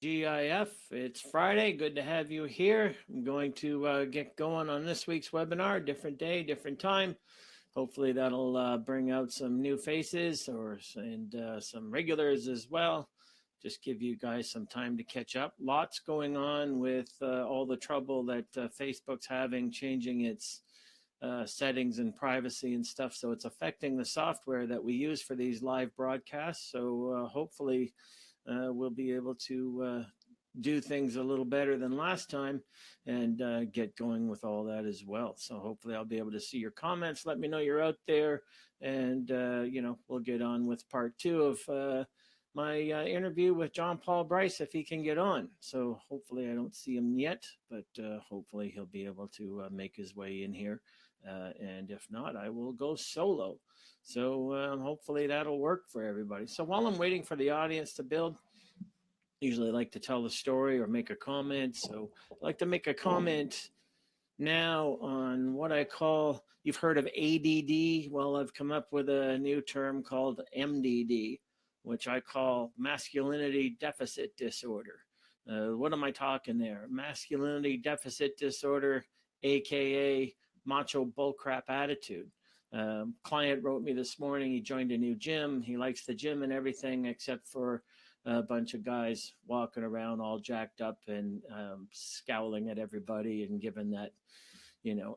GIF. It's Friday. Good to have you here. I'm going to get going on this week's webinar. Different day, different time. Hopefully that'll bring out some new faces and some regulars as well. Just give you guys some time to catch up. Lots going on with all the trouble that Facebook's having, changing its settings and privacy and stuff. So it's affecting the software that we use for these live broadcasts. So hopefully we'll be able to do things a little better than last time and get going with all that as well. So hopefully I'll be able to see your comments. Let me know you're out there, and we'll get on with part two of my interview with John Paul Bryce if he can get on. So hopefully I don't see him yet, but hopefully he'll be able to make his way in here. And if not, I will go solo. So hopefully that'll work for everybody. So while I'm waiting for the audience to build, usually like to tell the story or make a comment. So I'd like to make a comment now on what I call, you've heard of ADD. Well, I've come up with a new term called MDD, which I call masculinity deficit disorder. What am I talking there? Masculinity deficit disorder, AKA macho bullcrap attitude. Client wrote me this morning. He joined a new gym. He likes the gym and everything except for a bunch of guys walking around all jacked up and scowling at everybody and giving that,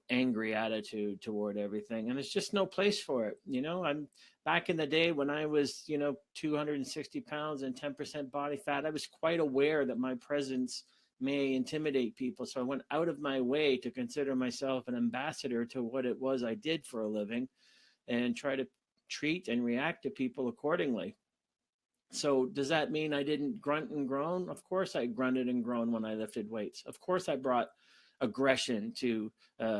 angry attitude toward everything. And there's just no place for it. I'm back in the day when I was, 260 pounds and 10% body fat. I was quite aware that my presence may intimidate people. So I went out of my way to consider myself an ambassador to what it was I did for a living and try to treat and react to people accordingly. So does that mean I didn't grunt and groan? Of course I grunted and groaned when I lifted weights. Of course I brought aggression to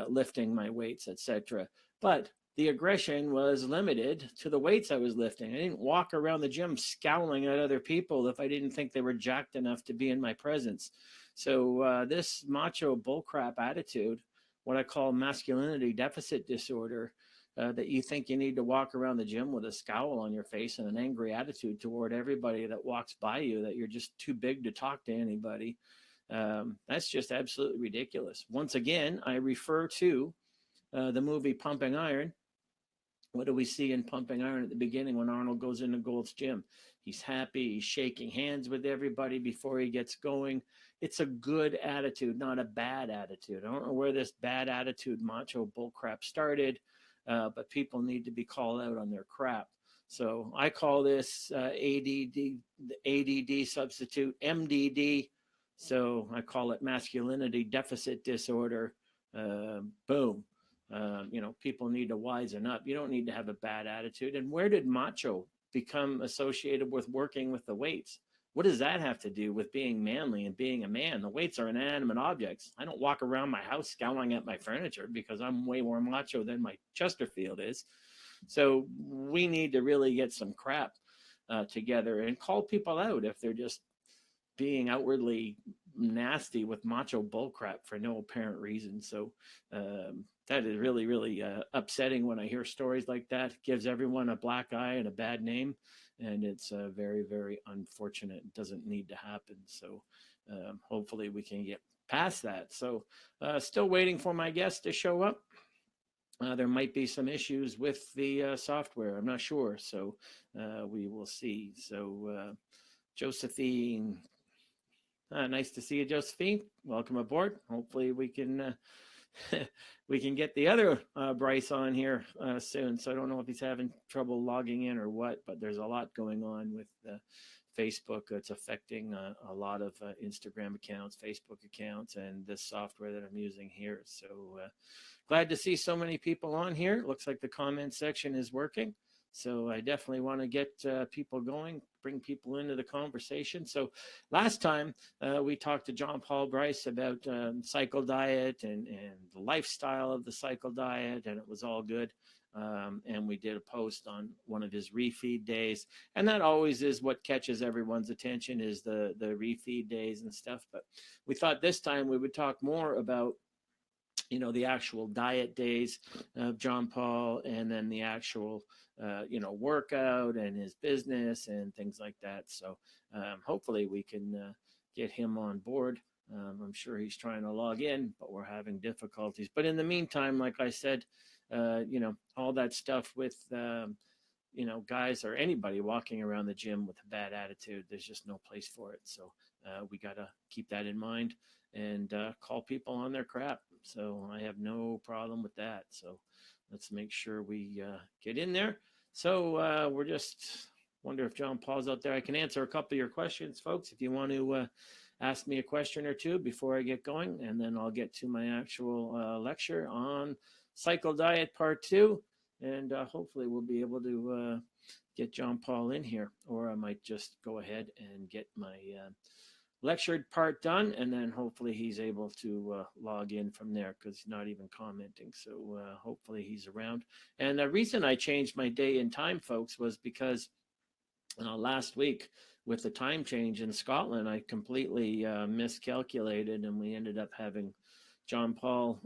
lifting my weights, etc. But the aggression was limited to the weights I was lifting. I didn't walk around the gym scowling at other people if I didn't think they were jacked enough to be in my presence. So this macho bullcrap attitude, what I call masculinity deficit disorder, that you think you need to walk around the gym with a scowl on your face and an angry attitude toward everybody that walks by you, that you're just too big to talk to anybody. That's just absolutely ridiculous. Once again, I refer to the movie Pumping Iron. What do we see in Pumping Iron at the beginning when Arnold goes into Gold's gym? He's happy. He's shaking hands with everybody before he gets going. It's a good attitude, not a bad attitude. I don't know where this bad attitude macho bullcrap started, but people need to be called out on their crap. So I call this ADD, the ADD substitute, MDD. So I call it masculinity deficit disorder. Boom. People need to wisen up. You don't need to have a bad attitude. And where did macho become associated with working with the weights? What does that have to do with being manly and being a man? The weights are inanimate objects. I don't walk around my house scowling at my furniture because I'm way more macho than my Chesterfield is. So we need to really get some crap together and call people out if they're just being outwardly nasty with macho bullcrap for no apparent reason. So that is really, really upsetting when I hear stories like that. It gives everyone a black eye and a bad name, and it's very, very unfortunate. It doesn't need to happen. So hopefully we can get past that. So still waiting for my guest to show up. There might be some issues with the software. I'm not sure. So we will see. So Josephine, nice to see you, Josephine. Welcome aboard. Hopefully we can we can get the other Bryce on here soon. So I don't know if he's having trouble logging in or what, but there's a lot going on with Facebook. It's affecting a lot of Instagram accounts, Facebook accounts, and this software that I'm using here. So glad to see so many people on here. It looks like the comment section is working. So I definitely want to get people going, bring people into the conversation. So last time we talked to John Paul Bryce about cycle diet and the lifestyle of the cycle diet, and it was all good. And we did a post on one of his refeed days. And that always is what catches everyone's attention, is the refeed days and stuff. But we thought this time we would talk more about the actual diet days of John Paul, and then the actual, workout and his business and things like that. So hopefully we can get him on board. I'm sure he's trying to log in, but we're having difficulties. But in the meantime, like I said, all that stuff with, guys or anybody walking around the gym with a bad attitude, there's just no place for it. So we got to keep that in mind and call people on their crap. So I have no problem with that. So let's make sure we get in there. So we're just wonder if John Paul's out there. I can answer a couple of your questions, folks, if you want to ask me a question or two before I get going, and then I'll get to my actual lecture on Cycle Diet Part 2, and hopefully we'll be able to get John Paul in here, or I might just go ahead and get my lectured part done, and then hopefully he's able to log in from there, because he's not even commenting. So hopefully he's around. And the reason I changed my day and time, folks, was because last week with the time change in Scotland, I completely miscalculated, and we ended up having John Paul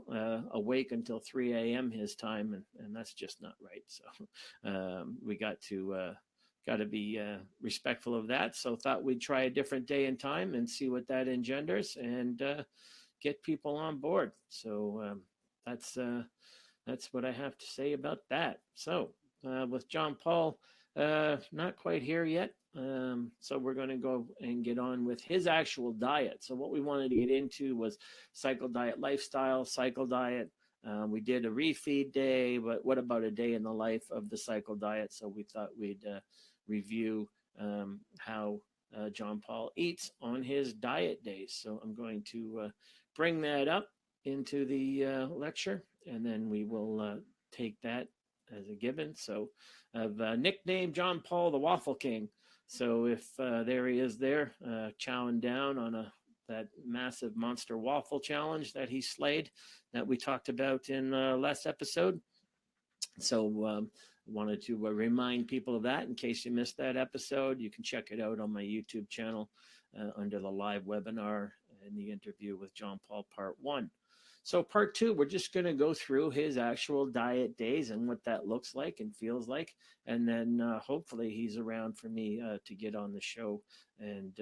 awake until 3 a.m. his time, and that's just not right. So we got to be respectful of that. So thought we'd try a different day and time and see what that engenders, and get people on board. So that's what I have to say about that. So with John Paul not quite here yet, so we're going to go and get on with his actual diet. So what we wanted to get into was cycle diet lifestyle, cycle diet. We did a refeed day, but what about a day in the life of the cycle diet? So we thought we'd review how John Paul eats on his diet days. So I'm going to bring that up into the lecture, and then we will take that as a given. So I've nicknamed John Paul the Waffle King. So if there he is there, chowing down on that massive monster waffle challenge that he slayed, that we talked about in last episode. So wanted to remind people of that in case you missed that episode. You can check it out on my YouTube channel under the live webinar and the interview with John Paul Part 1. So Part 2, we're just going to go through his actual diet days and what that looks like and feels like. And then hopefully he's around for me to get on the show and,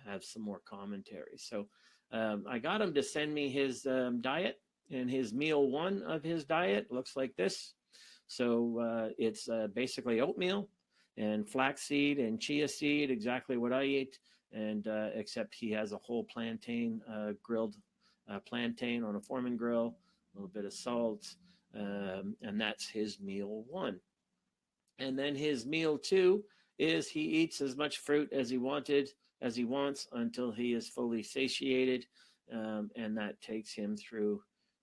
have some more commentary. So I got him to send me his diet, and his meal 1 of his diet looks like this. So it's basically oatmeal and flaxseed and chia seed, exactly what I eat, and except he has a whole plantain, grilled plantain on a Foreman grill, a little bit of salt, and that's his meal 1. And then his meal 2 is he eats as much fruit as he wants until he is fully satiated, and that takes him through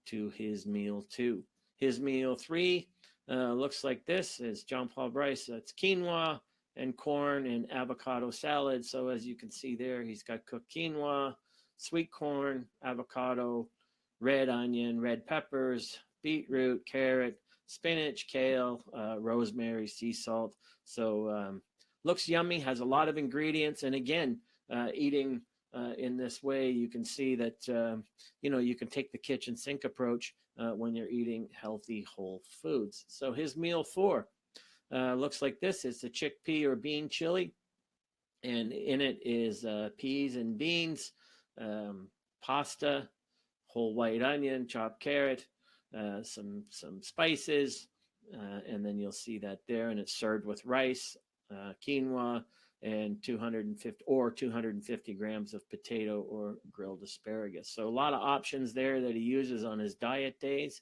to his meal 2. His meal 3 looks like this. Is John Paul Bryce. That's quinoa and corn and avocado salad. So as you can see there, he's got cooked quinoa, sweet corn, avocado, red onion, red peppers, beetroot, carrot, spinach, kale, rosemary, sea salt. So looks yummy, has a lot of ingredients. And again, eating in this way, you can see that, you can take the kitchen sink approach when you're eating healthy whole foods. So his meal 4 looks like this. It's a chickpea or bean chili. And in it is peas and beans, pasta, whole white onion, chopped carrot, some spices, and then you'll see that there. And it's served with rice, quinoa, and 250 grams of potato or grilled asparagus. So a lot of options there that he uses on his diet days,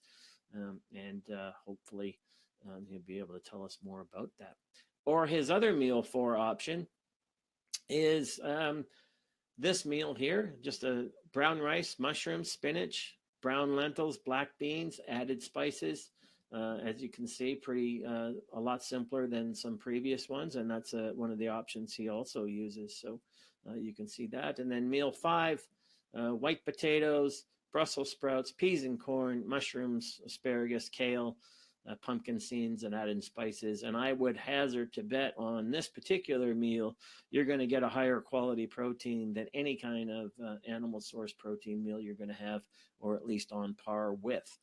and hopefully he'll be able to tell us more about that. Or his other meal 4 option is this meal here, just a brown rice, mushrooms, spinach, brown lentils, black beans, added spices. As you can see, a lot simpler than some previous ones, and that's one of the options he also uses. So you can see that. And then meal 5, white potatoes, Brussels sprouts, peas and corn, mushrooms, asparagus, kale, pumpkin seeds and add in spices. And I would hazard to bet on this particular meal, you're going to get a higher quality protein than any kind of animal source protein meal you're going to have, or at least on par with.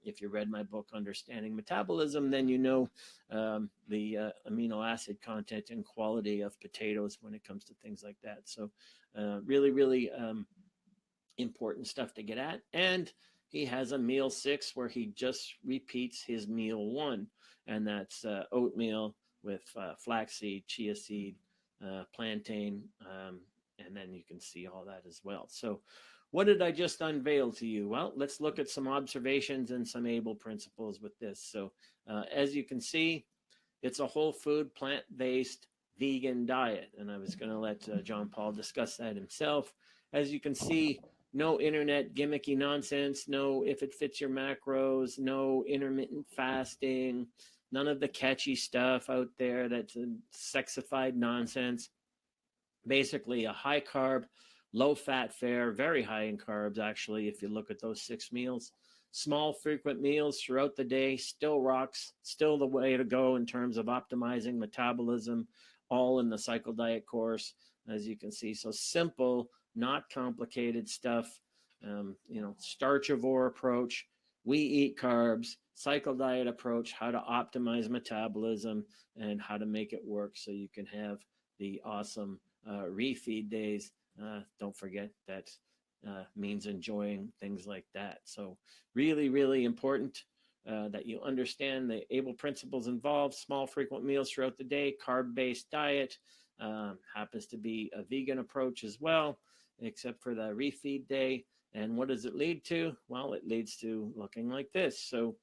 If you read my book, Understanding Metabolism, then you know the amino acid content and quality of potatoes when it comes to things like that. So really, really important stuff to get at. And he has a meal 6 where he just repeats his meal 1, and that's oatmeal with flaxseed, chia seed, plantain, and then you can see all that as well. So what did I just unveil to you? Well, let's look at some observations and some Abel principles with this. So as you can see, it's a whole food, plant-based, vegan diet. And I was going to let John Paul discuss that himself. As you can see, no internet gimmicky nonsense, no if it fits your macros, no intermittent fasting, none of the catchy stuff out there that's sexified nonsense. Basically a high carb, low fat fare, very high in carbs actually if you look at those 6 meals. Small frequent meals throughout the day still rocks, still the way to go in terms of optimizing metabolism, all in the cycle diet course, as you can see. So simple, not complicated stuff. Starchivore approach, we eat carbs, cycle diet approach, how to optimize metabolism and how to make it work so you can have the awesome refeed days. Don't forget that means enjoying things like that. So really, really important that you understand the Abel principles involved. Small frequent meals throughout the day, carb-based diet, happens to be a vegan approach as well, except for the refeed day. And what does it lead to? Well, it leads to looking like this. So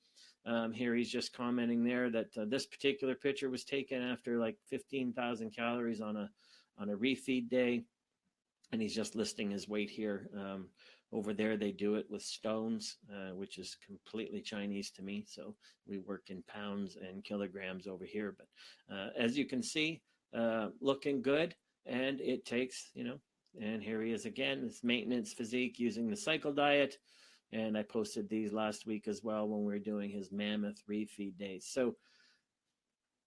here he's just commenting there that this particular picture was taken after like 15,000 calories on a refeed day. And he's just listing his weight here. Over there, they do it with stones, which is completely Chinese to me. So we work in pounds and kilograms over here. But as you can see, looking good. And it takes, and here he is again, this maintenance physique using the cycle diet. And I posted these last week as well when we were doing his mammoth refeed days. So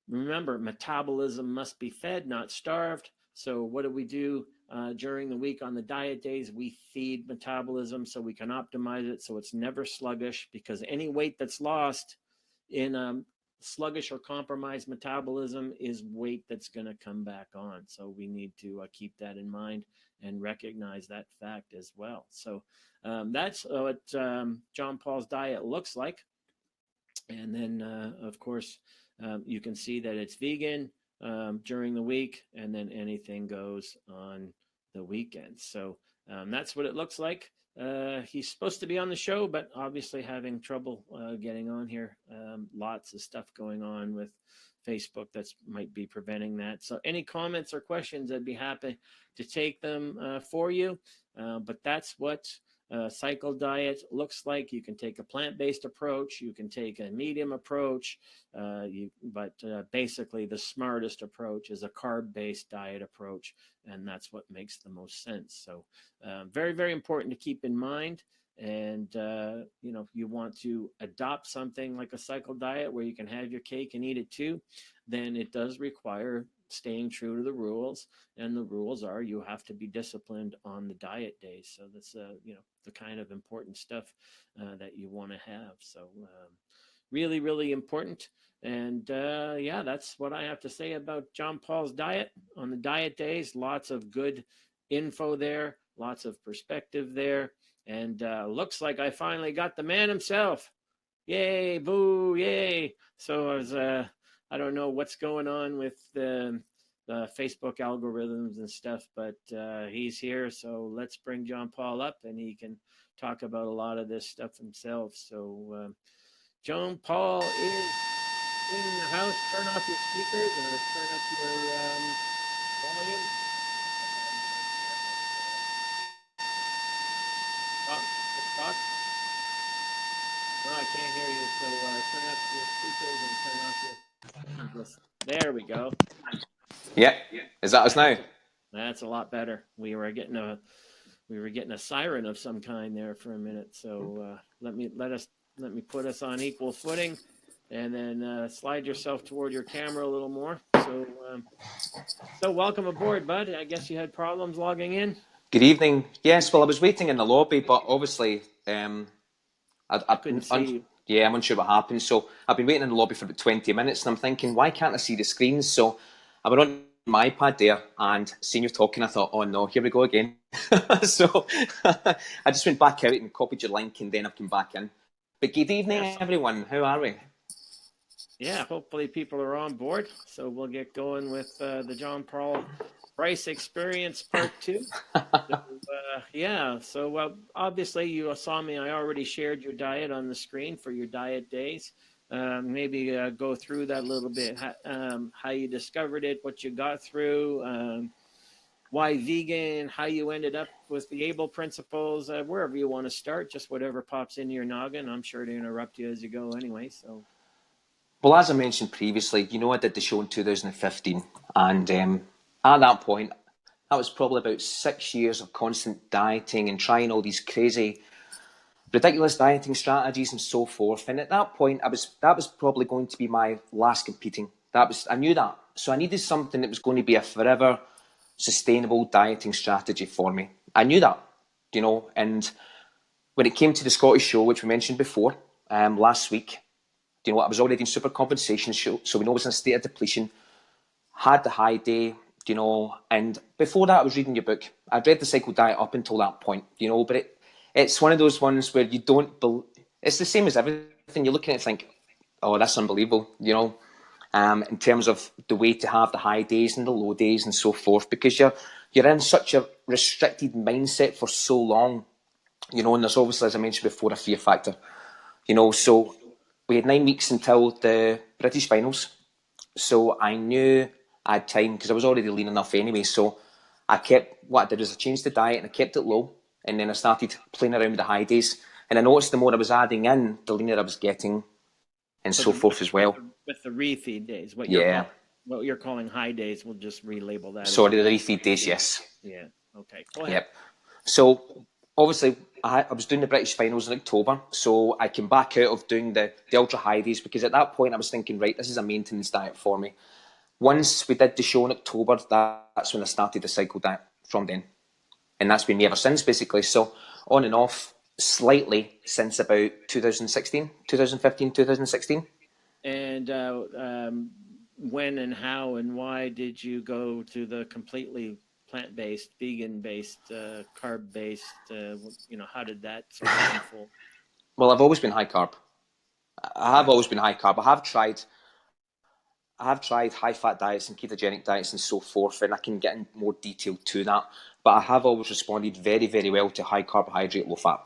remember, metabolism must be fed, not starved. So what do we do during the week on the diet days? We feed metabolism so we can optimize it so it's never sluggish, because any weight that's lost in sluggish or compromised metabolism is weight that's going to come back on. So we need to keep that in mind and recognize that fact as well. So that's what John Paul's diet looks like. And then, of course, you can see that it's vegan during the week, and then anything goes on the weekends. So that's what it looks like. He's supposed to be on the show, but obviously having trouble getting on here. Lots of stuff going on with Facebook that might be preventing that. So any comments or questions, I'd be happy to take them for you. But that's what cycle diet looks like. You can take a plant-based approach, you can take a medium approach, but basically the smartest approach is a carb-based diet approach, and that's what makes the most sense. So very, very important to keep in mind. And you want to adopt something like a cycle diet where you can have your cake and eat it too, then it does require staying true to the rules, and the rules are you have to be disciplined on the diet days. So that's the kind of important stuff that you want to have. So really, really important. And that's what I have to say about John Paul's diet on the diet days. Lots of good info there, lots of perspective there, and looks like I finally got the man himself. Yay, boo, yay. So I was I don't know what's going on with the Facebook algorithms and stuff, but he's here. So let's bring John Paul up, and he can talk about a lot of this stuff himself. So John Paul is in the house. Turn off your speakers and let's turn up your volume. Let's talk. No, I can't hear you. So turn up your speakers and turn off your. There we go. Yeah. Is that us now? That's a lot better. We were getting a siren of some kind there for a minute. So let me put us on equal footing, and then slide yourself toward your camera a little more. So welcome aboard, bud. I guess you had problems logging in. Good evening. Yes, well, I was waiting in the lobby, but obviously, I couldn't see you. yeah, I'm unsure what happened. So I've been waiting in the lobby for about 20 minutes, and I'm thinking, why can't I see the screens? So I went on my iPad there, and seeing you talking, I thought, oh no, here we go again. So I just went back out and copied your link, and then I've come back in. But good evening, Yes. everyone. How are we? Yeah, hopefully people are on board. So we'll get going with the John Paul Bryce Experience Part 2. So obviously you saw me. I already shared your diet on the screen for your diet days. Maybe go through that a little bit, how you discovered it, what you got through, why vegan, how you ended up with the Abel principles, wherever you want to start, just whatever pops into your noggin. I'm sure to interrupt you as you go anyway. So. Well, as I mentioned previously, I did the show in 2015, and at that point, that was probably about 6 years of constant dieting and trying all these crazy, ridiculous dieting strategies and so forth. And at that point, that was probably going to be my last competing. I knew that, so I needed something that was going to be a forever sustainable dieting strategy for me. I knew that, and when it came to the Scottish show, which we mentioned before, last week. I was already in super compensation, so we know I was in a state of depletion, had the high day, and before that I was reading your book. I'd read the cycle diet up until that point, but it's one of those ones where you don't it's the same as everything. You look at it and think, oh, that's unbelievable, in terms of the way to have the high days and the low days and so forth, because you're in such a restricted mindset for so long, and there's obviously, as I mentioned before, a fear factor, so we had 9 weeks until the British finals. So I knew I had time because I was already lean enough anyway. So what I did was I changed the diet and I kept it low. And then I started playing around with the high days. And I noticed the more I was adding in, the leaner I was getting and so forth as well. With the refeed days, what you're calling high days, we'll just relabel that. Sorry, the refeed days, yes. Yeah. Okay. Go ahead. Yep. So obviously I was doing the British finals in October, so I came back out of doing the ultra high days because at that point I was thinking, right, this is a maintenance diet for me. Once we did the show in October, that's when I started the cycle diet from then. And that's been me ever since, basically. So on and off slightly since about 2016, 2015, 2016. And when and how and why did you go to the completely plant-based, vegan-based, carb-based, how did that sort of unfold? Well, I've always been high carb. I have always been high carb. I have tried high fat diets and ketogenic diets and so forth, and I can get in more detail to that. But I have always responded very, very well to high carbohydrate, low fat.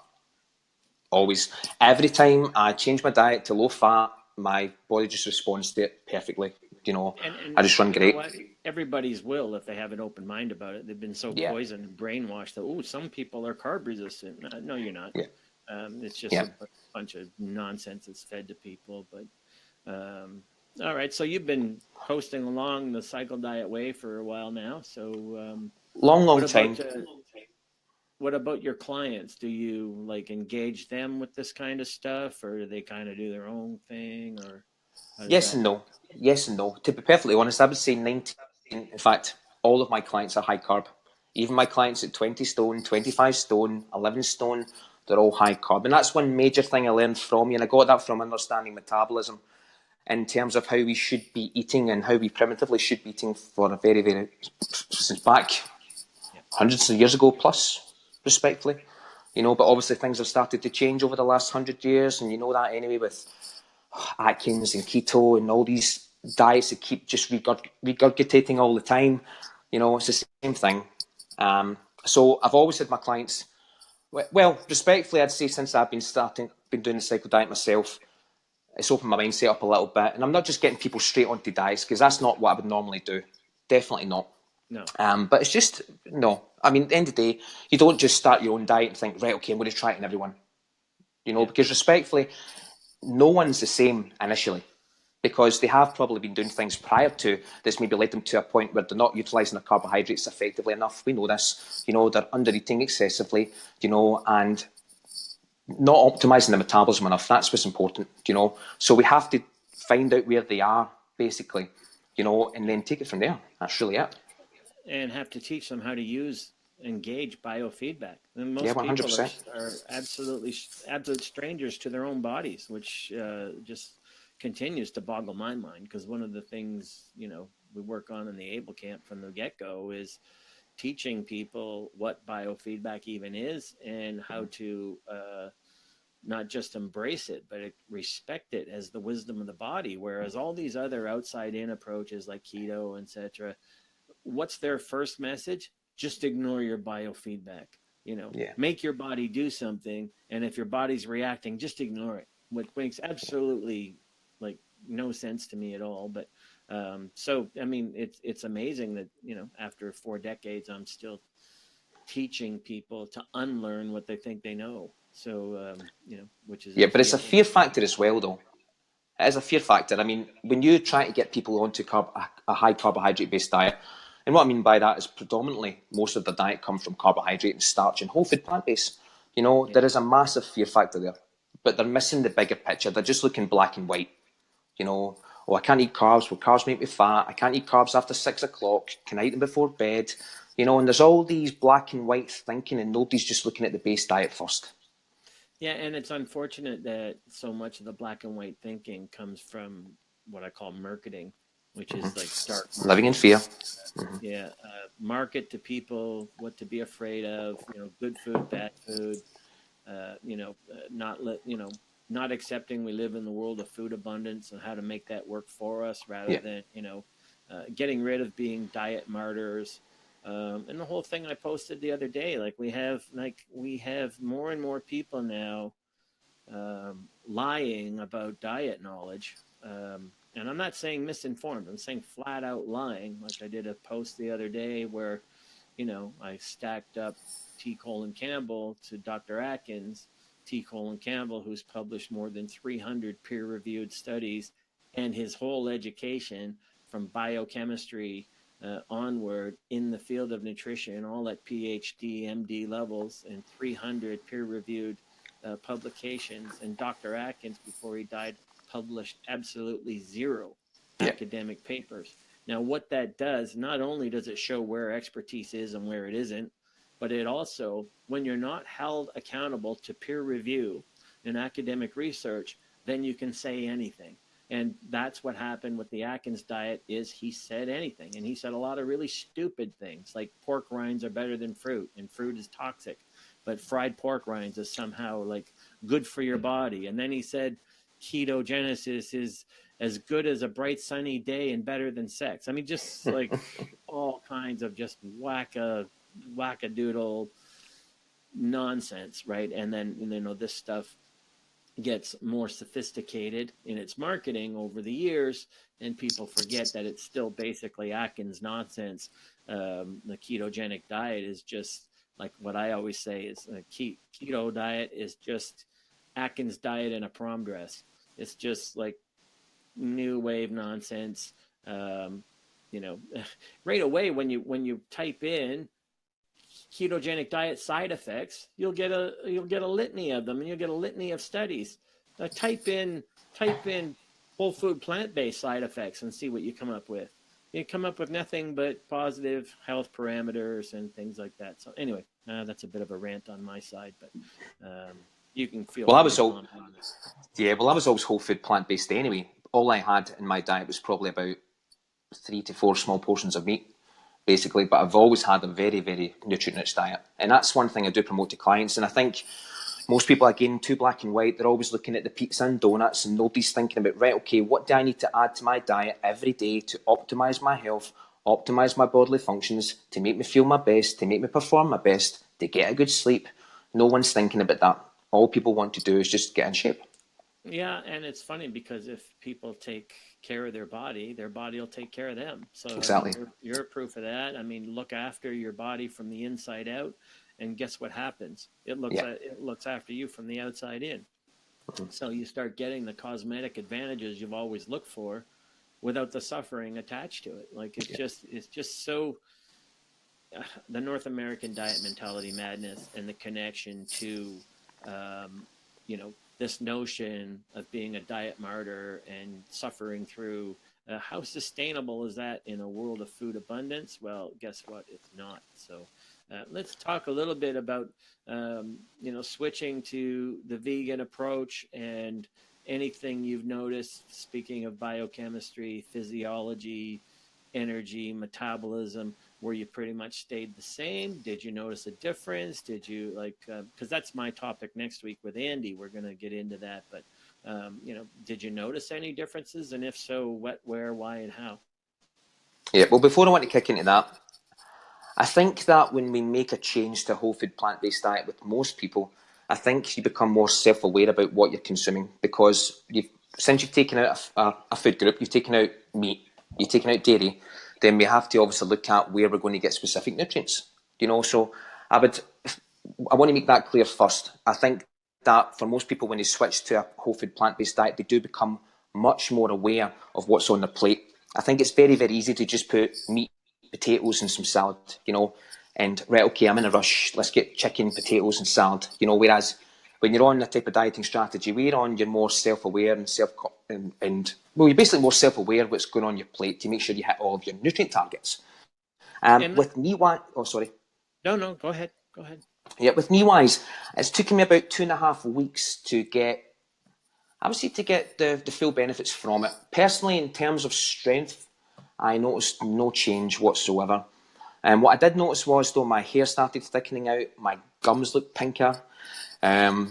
Always. Every time I change my diet to low fat, my body just responds to it perfectly. I just run great. Everybody's will if they have an open mind about it. They've been so poisoned and brainwashed that, some people are carb resistant. No, you're not. Yeah. It's just a bunch of nonsense that's fed to people. But all right, so you've been coasting along the cycle diet way for a while now. So long time. What about your clients? Do you engage them with this kind of stuff, or do they kind of do their own thing, or? Yes and no. Yes and no. To be perfectly honest, I would say 19. In fact, all of my clients are high carb. Even my clients at 20 stone, 25 stone, 11 stone, they're all high carb. And that's one major thing I learned from you, and I got that from understanding metabolism in terms of how we should be eating and how we primitively should be eating for a very, very, since back hundreds of years ago plus, respectfully. But obviously things have started to change over the last 100 years, and you know that anyway with Atkins and keto and all these diets that keep just regurgitating all the time. It's the same thing. So I've always had my clients, well, respectfully, I'd say since I've been doing the cycle diet myself, it's opened my mindset up a little bit. And I'm not just getting people straight onto diets, because that's not what I would normally do. Definitely not. No. But it's just, no. I mean, at the end of the day, you don't just start your own diet and think, right, okay, I'm going to try it on everyone. Because respectfully, no one's the same initially, because they have probably been doing things prior to this, maybe led them to a point where they're not utilising their carbohydrates effectively enough. We know this, they're under eating excessively, and not optimising the metabolism enough. That's what's important, So we have to find out where they are, basically, and then take it from there. That's really it. And have to teach them how to engage biofeedback. And Yeah, most people 100%. are absolute strangers to their own bodies, which just continues to boggle my mind. Because one of the things we work on in the Abel camp from the get-go is teaching people what biofeedback even is and how to not just embrace it, but respect it as the wisdom of the body. Whereas all these other outside in approaches like keto, etc., what's their first message? Just ignore your biofeedback. Yeah. Make your body do something, and if your body's reacting, just ignore it. Which makes absolutely like no sense to me at all. But so I mean, it's amazing that after 4 decades, I'm still teaching people to unlearn what they think they know. So which is Yeah, but it's a again, fear factor as well, though. It is a fear factor. I mean, when you try to get people onto a high carbohydrate based diet, and what I mean by that is predominantly most of the diet comes from carbohydrate and starch and whole food plant based. yeah. There is a massive fear factor there, but they're missing the bigger picture. They're just looking black and white. Oh, I can't eat carbs. Well, carbs make me fat. I can't eat carbs after 6 o'clock. Can I eat them before bed? And there's all these black and white thinking, and nobody's just looking at the base diet first. Yeah, and it's unfortunate that so much of the black and white thinking comes from what I call marketing, which is like dark Living in marketing. fear. Yeah, market to people what to be afraid of. Good food, bad food. Not accepting we live in the world of food abundance and how to make that work for us, rather Yeah. than getting rid of being diet martyrs. And the whole thing I posted the other day, like we have more and more people now lying about diet knowledge. And I'm not saying misinformed. I'm saying flat out lying. Like I did a post the other day where, I stacked up T. Colin Campbell to Dr. Atkins. T. Colin Campbell, who's published more than 300 peer-reviewed studies, and his whole education from biochemistry onward in the field of nutrition, all at PhD, MD levels, and 300 peer-reviewed publications. And Dr. Atkins, before he died, published absolutely zero Yeah. academic papers. Now, what that does, not only does it show where expertise is and where it isn't, but it also, when you're not held accountable to peer review and academic research, then you can say anything. And that's what happened with the Atkins diet is he said anything. And he said a lot of really stupid things like pork rinds are better than fruit and fruit is toxic, but fried pork rinds is somehow like good for your body. And then he said ketogenesis is as good as a bright sunny day and better than sex. I mean, just like all kinds of just wackadoodle nonsense, right? And then this stuff gets more sophisticated in its marketing over the years, and people forget that it's still basically Atkins nonsense. The ketogenic diet is just like what I always say is a keto diet is just Atkins diet in a prom dress. It's just like new wave nonsense. Um, right away when you type in ketogenic diet side effects, you'll get a litany of them, and you'll get a litany of studies. Type in whole food plant based side effects and see what you come up with. You come up with nothing but positive health parameters and things like that. So anyway, that's a bit of a rant on my side, but you can feel Well, I free was to all, comment on this. yeah, well, I was always whole food plant based anyway. All I had in my diet was probably about 3 to 4 small portions of meat, basically. But I've always had a very, very nutrient rich diet, and that's one thing I do promote to clients. And I think most people, again, too black and white. They're always looking at the pizza and donuts, and nobody's thinking about, right, okay, what do I need to add to my diet every day to optimize my health, optimize my bodily functions, to make me feel my best, to make me perform my best, to get a good sleep. No one's thinking about that. All people want to do is just get in shape. Yeah, and it's funny because if people take care of their body will take care of them. So I mean, Exactly. you're proof of that. I mean, look after your body from the inside out, and guess what happens? Yeah. It looks after you from the outside in. So you start getting the cosmetic advantages you've always looked for, without the suffering attached to it. Like it's just so the North American diet mentality madness and the connection to, um, this notion of being a diet martyr and suffering through. How sustainable is that in a world of food abundance? Well, guess what? It's not. So let's talk a little bit about switching to the vegan approach and anything you've noticed. Speaking of biochemistry, physiology, energy, metabolism, where you pretty much stayed the same? Did you notice a difference? Did you because that's my topic next week with Andy. We're going to get into that. But, did you notice any differences? And if so, what, where, why, and how? Yeah, well, before I want to kick into that, I think that when we make a change to a whole food plant-based diet with most people, I think you become more self-aware about what you're consuming, because since you've taken out a food group, you've taken out meat, you've taken out dairy, then we have to obviously look at where we're going to get specific nutrients. So I want to make that clear first. I think that for most people, when they switch to a whole food plant-based diet, they do become much more aware of what's on their plate. I think it's very, very easy to just put meat, potatoes and some salad, and right, okay, I'm in a rush, let's get chicken, potatoes and salad, whereas when you're on a type of dieting strategy you're more self-aware and well, you're basically more self-aware what's going on your plate to make sure you hit all of your nutrient targets. And With me, oh, sorry. no, go ahead. Go ahead. Yeah, with me wise, it's taken me about 2.5 weeks to get, I would say, to get the full benefits from it. Personally, in terms of strength, I noticed no change whatsoever. And what I did notice was, though, my hair started thickening out, my gums looked pinker, I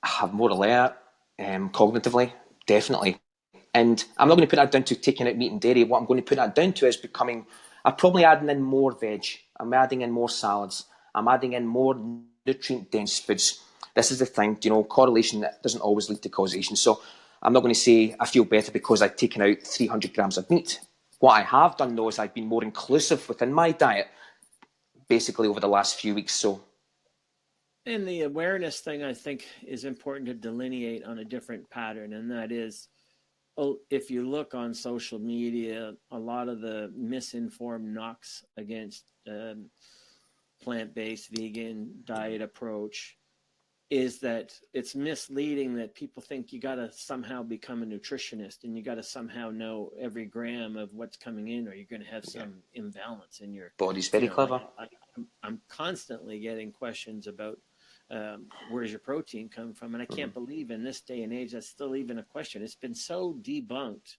have more alert, cognitively, definitely. And I'm not going to put that down to taking out meat and dairy. What I'm going to put that down to is I'm probably adding in more veg. I'm adding in more salads. I'm adding in more nutrient-dense foods. This is the thing, correlation that doesn't always lead to causation. So I'm not going to say I feel better because I've taken out 300 grams of meat. What I have done, though, is I've been more inclusive within my diet, basically over the last few weeks. So, And the awareness thing, I think, is important to delineate on a different pattern, and that is, if you look on social media, a lot of the misinformed knocks against plant-based vegan diet approach is that it's misleading, that people think you got to somehow become a nutritionist and you got to somehow know every gram of what's coming in, or you're going to have some imbalance in your, body's very clever. I'm constantly getting questions about where's your protein come from, and I can't believe in this day and age that's still even a question. It's been so debunked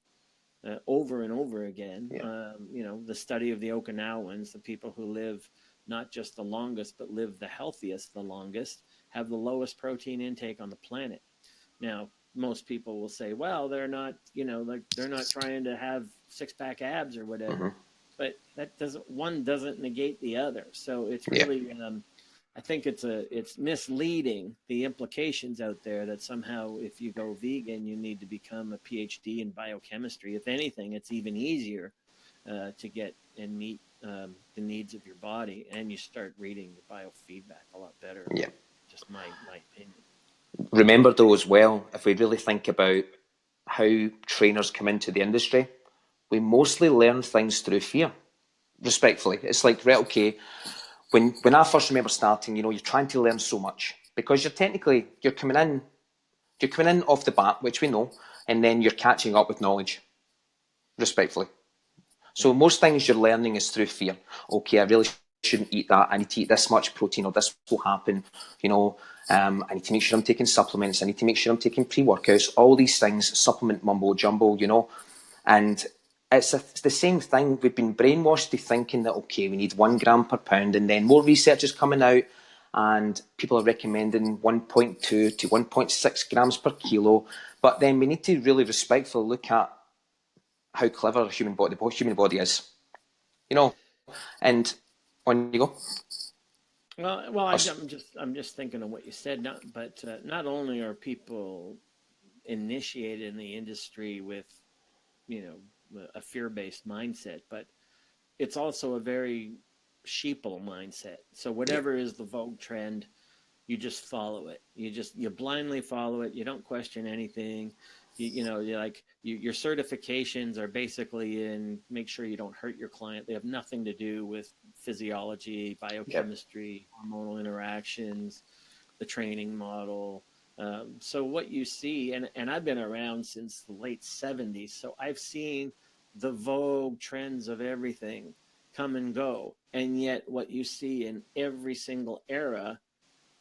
over and over again. The study of the Okinawans, the people who live not just the longest but live the healthiest the longest, have the lowest protein intake on the planet. Now, most people will say, well, they're not, they're not trying to have six-pack abs or whatever. But that doesn't negate the other. So it's really, I think it's misleading, the implications out there that somehow if you go vegan, you need to become a PhD in biochemistry. If anything, it's even easier to get and meet the needs of your body, and you start reading the biofeedback a lot better. Yeah. Just my opinion. Remember, though, as well, if we really think about how trainers come into the industry, we mostly learn things through fear. Respectfully, it's like, right, okay, when I first remember starting, you're trying to learn so much because you're coming in off the bat, which we know, and then you're catching up with knowledge. Respectfully. So most things you're learning is through fear. Okay, I really shouldn't eat that. I need to eat this much protein, or this will happen. I need to make sure I'm taking supplements. I need to make sure I'm taking pre-workouts. All these things, supplement mumbo jumbo, and it's the same thing. We've been brainwashed to thinking that, okay, we need 1 gram per pound, and then more research is coming out and people are recommending 1.2 to 1.6 grams per kilo. But then we need to really respectfully look at how clever the human body is, and on you go. Well, I'm just thinking of what you said. Not only are people initiated in the industry with, a fear-based mindset, but it's also a very sheeple mindset. So whatever is the vogue trend, you just follow it. You blindly follow it. You don't question anything. Your certifications are basically in make sure you don't hurt your client. They have nothing to do with physiology, biochemistry, hormonal interactions, the training model. So what you see, and I've been around since the late 70s, so I've seen the vogue trends of everything come and go. And yet what you see in every single era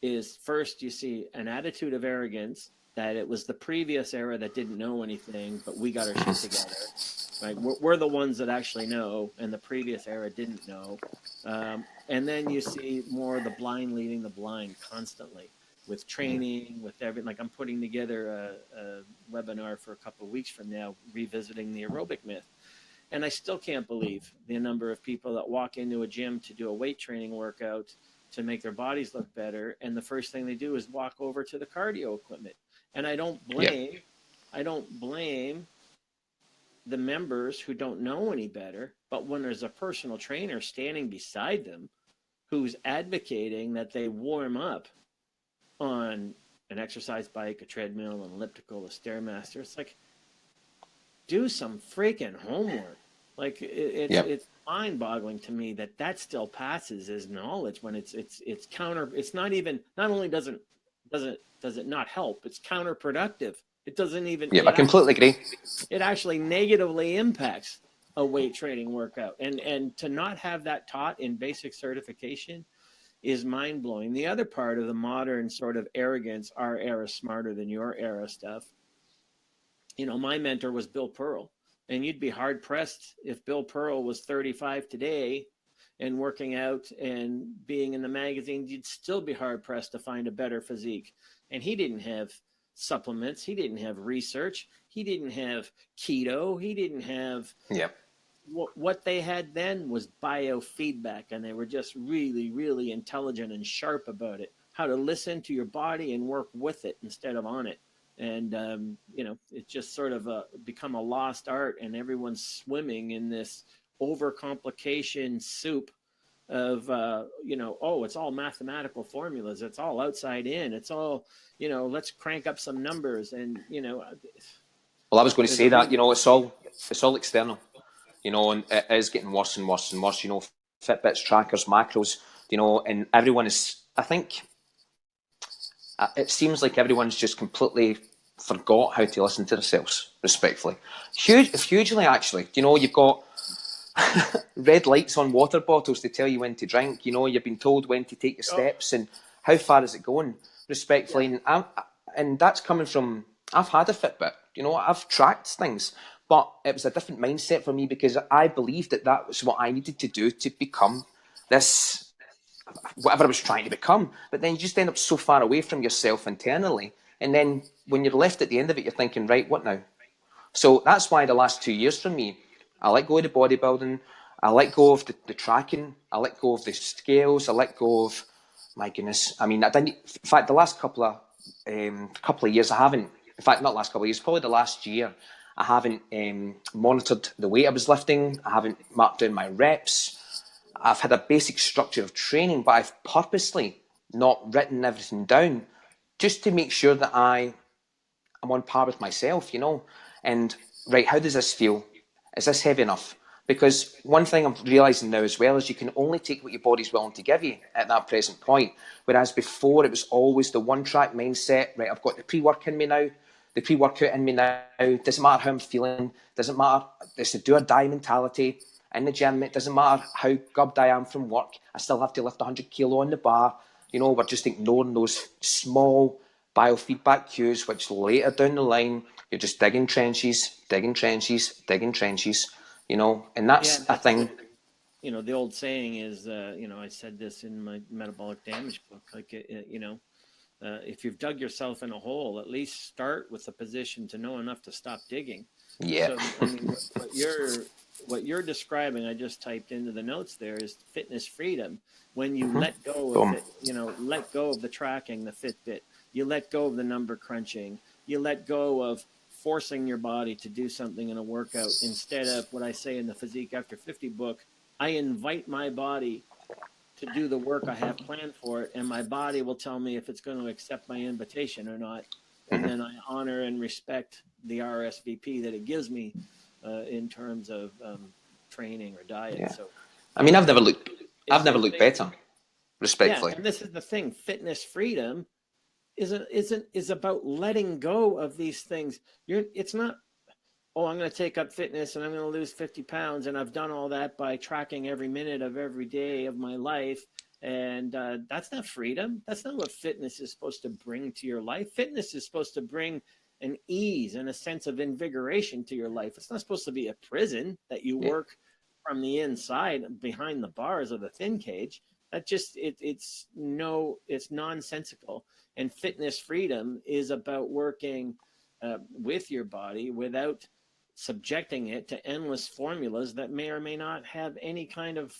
is, first you see an attitude of arrogance, that it was the previous era that didn't know anything, but we got our shit together. Right? We're the ones that actually know, and the previous era didn't know. And then you see more of the blind leading the blind constantly, with training, with everything. Like, I'm putting together a webinar for a couple of weeks from now, revisiting the aerobic myth. And I still can't believe the number of people that walk into a gym to do a weight training workout to make their bodies look better, and the first thing they do is walk over to the cardio equipment. And I don't blame the members who don't know any better, but when there's a personal trainer standing beside them who's advocating that they warm up on an exercise bike, a treadmill, an elliptical, a Stairmaster, it's like, do some freaking homework. Like, it's mind-boggling to me that still passes as knowledge when it's counter. It's not even. Not only does it not help, it's counterproductive. It doesn't even. Yeah, I completely agree. It actually negatively impacts a weight training workout, and to not have that taught in basic certification is mind-blowing. The other part of the modern sort of arrogance, our era smarter than your era stuff. You know, my mentor was Bill Pearl, and you'd be hard pressed if Bill Pearl was 35 today and working out and being in the magazines. You'd still be hard pressed to find a better physique. And he didn't have supplements. He didn't have research. He didn't have keto. He didn't have what they had then was biofeedback, and they were just really, really intelligent and sharp about it. How to listen to your body and work with it instead of on it. And, you know, it's just sort of become a lost art, and everyone's swimming in this overcomplication soup of, you know, oh, it's all mathematical formulas. It's all outside in. It's all, you know, let's crank up some numbers. And, you know. Well, I was going to say that, you know, it's all external, you know, and it is getting worse and worse and worse, you know, Fitbits, trackers, macros, you know, and everyone is, I think, it seems like everyone's just completely forgot how to listen to themselves, respectfully. Hugely, actually. You know, you've got red lights on water bottles to tell you when to drink. You know, you've been told when to take your steps and how far is it going, respectfully. Yeah. And that's coming from, I've had a Fitbit. You know, I've tracked things. But it was a different mindset for me because I believed that was what I needed to do to become this, whatever I was trying to become. But then you just end up so far away from yourself internally. And then when you're left at the end of it, you're thinking, right, what now? So that's why the last 2 years for me, I let go of the bodybuilding, I let go of the tracking, I let go of the scales, I let go of, my goodness, I mean, I didn't, in fact, the last couple of years, I haven't, in fact, not last couple of years, probably the last year, I haven't monitored the weight I was lifting, I haven't marked down my reps, I've had a basic structure of training, but I've purposely not written everything down just to make sure that I'm on par with myself, you know. And, right, how does this feel? Is this heavy enough? Because one thing I'm realising now as well is you can only take what your body's willing to give you at that present point. Whereas before it was always the one-track mindset, right, I've got the pre-work in me now, the pre-workout in me now, doesn't matter how I'm feeling, doesn't matter, it's the do-or-die mentality. In the gym, it doesn't matter how gubbed I am from work, I still have to lift 100 kilo on the bar. You know, we're just ignoring those small biofeedback cues, which later down the line, you're just digging trenches, you know, and that's a thing. You know, the old saying is, you know, I said this in my metabolic damage book, like, you know, if you've dug yourself in a hole, at least start with a position to know enough to stop digging. Yeah. So, I mean, what you're describing, I just typed into the notes there, is fitness freedom. When you let go of it, you know, let go of the tracking, the Fitbit, you let go of the number crunching, you let go of forcing your body to do something in a workout. Instead of what I say in the Physique After 50 book, I invite my body to do the work I have planned for it, and my body will tell me if it's going to accept my invitation or not. And then I honor and respect the RSVP that it gives me in terms of training or diet. Yeah. So, I mean, I've never looked better, respectfully. Yeah, and this is the thing: fitness freedom is about letting go of these things. It's not, oh, I'm going to take up fitness and I'm going to lose 50 pounds. And I've done all that by tracking every minute of every day of my life. And that's not freedom. That's not what fitness is supposed to bring to your life. Fitness is supposed to bring an ease and a sense of invigoration to your life. It's not supposed to be a prison that you Yeah. work from the inside behind the bars of the thin cage. That just it's no, it's nonsensical. And fitness freedom is about working with your body without subjecting it to endless formulas that may or may not have any kind of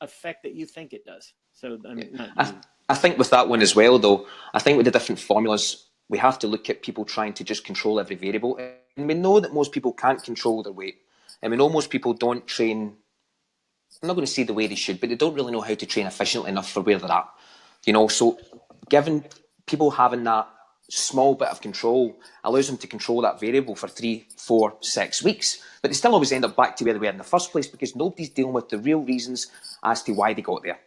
effect that you think it does. So I Yeah. mean, not I, you. I think with that one as well, though, I think with the different formulas, we have to look at people trying to just control every variable. And we know that most people can't control their weight. And we know most people don't train, I'm not going to say the way they should, but they don't really know how to train efficiently enough for where they're at. So given people having that small bit of control allows them to control that variable for 3, 4, 6 weeks. But they still always end up back to where they were in the first place because nobody's dealing with the real reasons as to why they got there.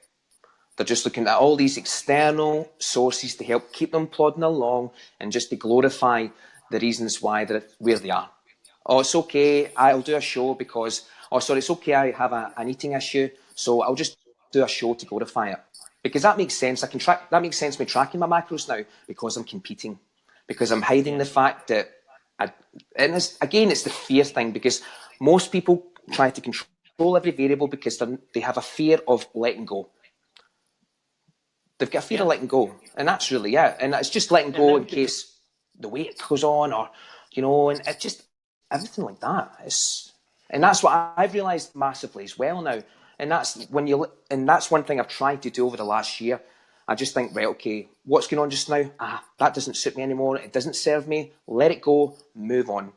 They're just looking at all these external sources to help keep them plodding along and just to glorify the reasons why they're where they are. Oh, it's okay, I'll do a show because, oh, sorry, it's okay, I have an eating issue, so I'll just do a show to glorify it. Because that makes sense. I can track. That makes sense. Me tracking my macros now because I'm competing, because I'm hiding Yeah. the fact that, and again, it's the fear thing because most people try to control every variable because they have a fear of letting go. They've got a fear of Yeah. letting go, and that's really it. And it's just letting And go in then could, case the weight goes on, or and it's just everything like that. And that's what I've realised massively as well now. And that's one thing I've tried to do over the last year. I just think, right, okay, what's going on just now? That doesn't suit me anymore. It doesn't serve me. Let it go. Move on.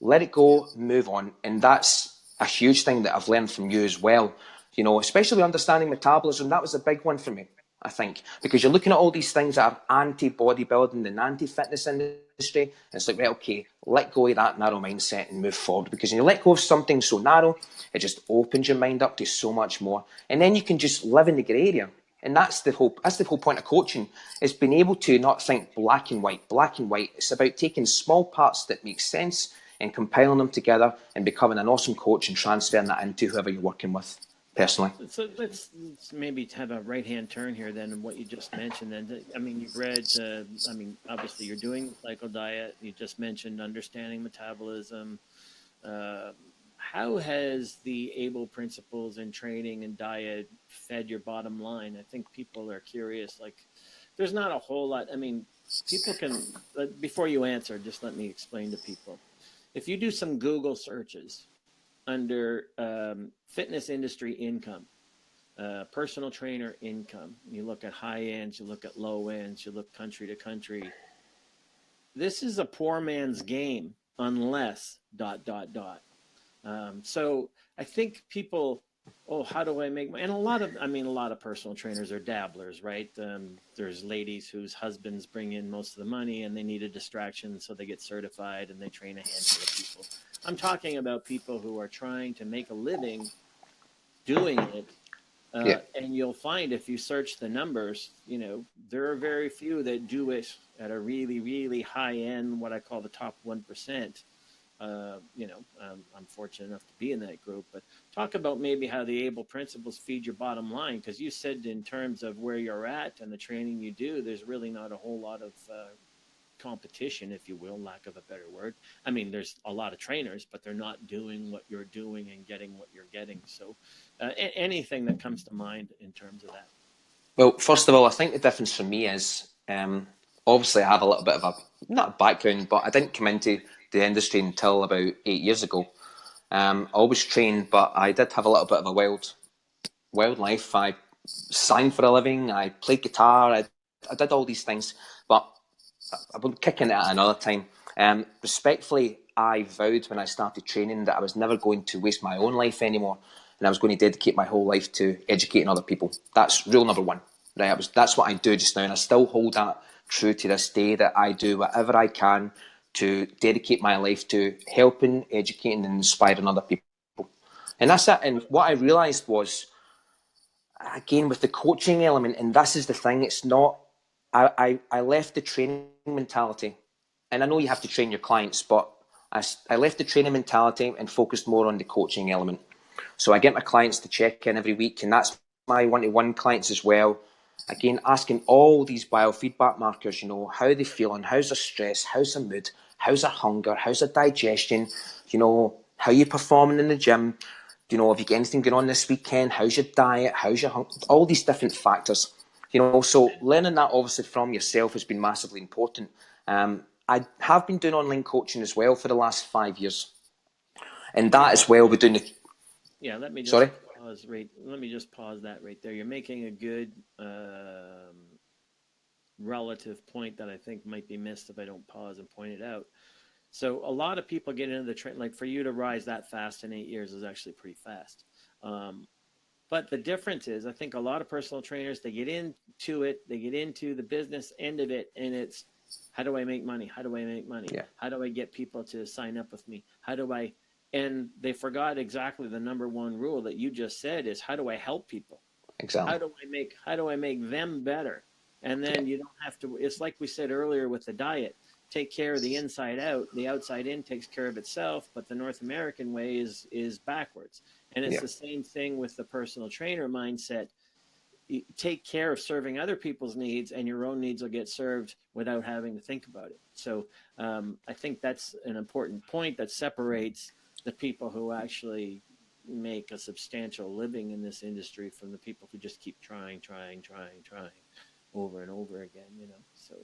Let it go. Move on. And that's a huge thing that I've learned from you as well. Especially understanding metabolism. That was a big one for me, I think, because you're looking at all these things that are anti-bodybuilding and anti-fitness industry. And it's like, right, okay, let go of that narrow mindset and move forward. Because when you let go of something so narrow, it just opens your mind up to so much more. And then you can just live in the grey area. And that's the whole point of coaching, is being able to not think black and white, black and white. It's about taking small parts that make sense and compiling them together and becoming an awesome coach and transferring that into whoever you're working with personally. so let's maybe have a right hand turn here then in what you just mentioned. Then I mean, you've read. I mean, obviously you're doing the cycle diet. You just mentioned understanding metabolism. Uh, how has the Abel principles in training and diet fed your bottom line? I think people are curious. Like, there's not a whole lot. I mean, people can. Before you answer, just let me explain to people. If you do some Google searches under fitness industry income, personal trainer income, you look at high ends, you look at low ends, you look country to country. This is a poor man's game unless dot dot dot. So I think people, oh, how do I make money? And a lot of personal trainers are dabblers, right? There's ladies whose husbands bring in most of the money and they need a distraction, so they get certified and they train a handful of people. I'm talking about people who are trying to make a living doing it. Yeah. And you'll find if you search the numbers, there are very few that do it at a really, really high end, what I call the top 1%. I'm fortunate enough to be in that group. But talk about maybe how the Able principles feed your bottom line, because you said in terms of where you're at and the training you do, there's really not a whole lot of competition, if you will, lack of a better word. I mean, there's a lot of trainers, but they're not doing what you're doing and getting what you're getting. So, anything that comes to mind in terms of that. Well, first of all, I think the difference for me is obviously I have a little bit of not a background, but I didn't come into the industry until about 8 years ago. I always trained, but I did have a little bit of a wild life. I sang for a living, I played guitar, I did all these things, but I would kick in it at another time. Respectfully, I vowed when I started training that I was never going to waste my own life anymore, and I was going to dedicate my whole life to educating other people. That's rule number one. Right? That's what I do just now, and I still hold that true to this day. That I do whatever I can to dedicate my life to helping, educating, and inspiring other people. And that's it. And what I realised was, again, with the coaching element, and this is the thing, it's not I left the training mentality, and I know you have to train your clients, but I left the training mentality and focused more on the coaching element. So I get my clients to check in every week, and that's my one-to-one clients as well. Again, asking all these biofeedback markers, how are they feeling, how's their stress, how's their mood, how's their hunger, how's their digestion, how you performing in the gym, have you got anything going on this weekend, how's your diet, how's your hunger, all these different factors. So learning that obviously from yourself has been massively important. I have been doing online coaching as well for the last 5 years. And that as well, we're doing the... Yeah, let me just Sorry? pause that right there. You're making a good relative point that I think might be missed if I don't pause and point it out. So a lot of people get into the train, like for you to rise that fast in 8 years is actually pretty fast. But the difference is, I think a lot of personal trainers, they get into it, they get into the business end of it, and it's, how do I make money? How do I make money? Yeah. How do I get people to sign up with me? And they forgot exactly the number one rule that you just said is, how do I help people? Exactly. How do I make them better? And then you don't have to, it's like we said earlier with the diet, take care of the inside out, the outside in takes care of itself, but the North American way is backwards. And it's the same thing with the personal trainer mindset. You take care of serving other people's needs, and your own needs will get served without having to think about it. So I think that's an important point that separates the people who actually make a substantial living in this industry from the people who just keep trying over and over again, So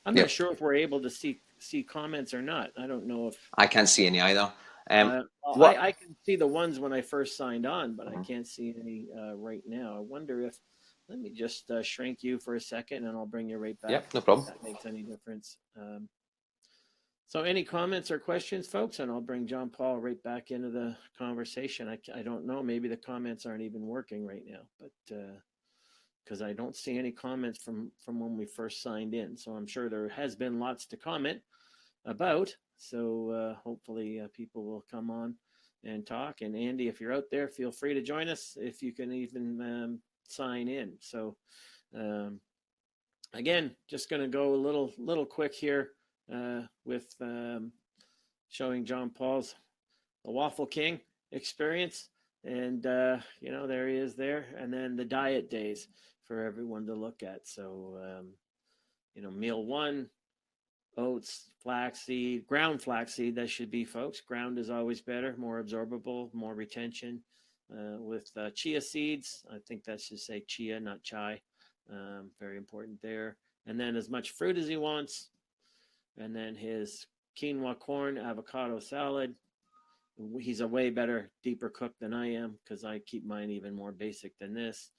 I'm not sure if we're able to see comments or not. I don't know if I can't see any either. I can see the ones when I first signed on, but I can't see any right now. I wonder if, let me just shrink you for a second and I'll bring you right back. Yep, no problem. If that makes any difference. So any comments or questions, folks? And I'll bring John Paul right back into the conversation. I don't know. Maybe the comments aren't even working right now, but because I don't see any comments from when we first signed in. So I'm sure there has been lots to comment about. So hopefully people will come on and talk. And Andy, if you're out there, feel free to join us if you can even sign in. So again, just going to go a little quick here with showing John Paul's The Waffle King experience. And, there he is there. And then the diet days for everyone to look at. So, meal one, oats, flaxseed, ground flaxseed, that should be, folks. Ground is always better, more absorbable, more retention. With chia seeds, I think that should say chia, not chai. Very important there. And then as much fruit as he wants. And then his quinoa corn avocado salad. He's a way better, deeper cook than I am because I keep mine even more basic than this.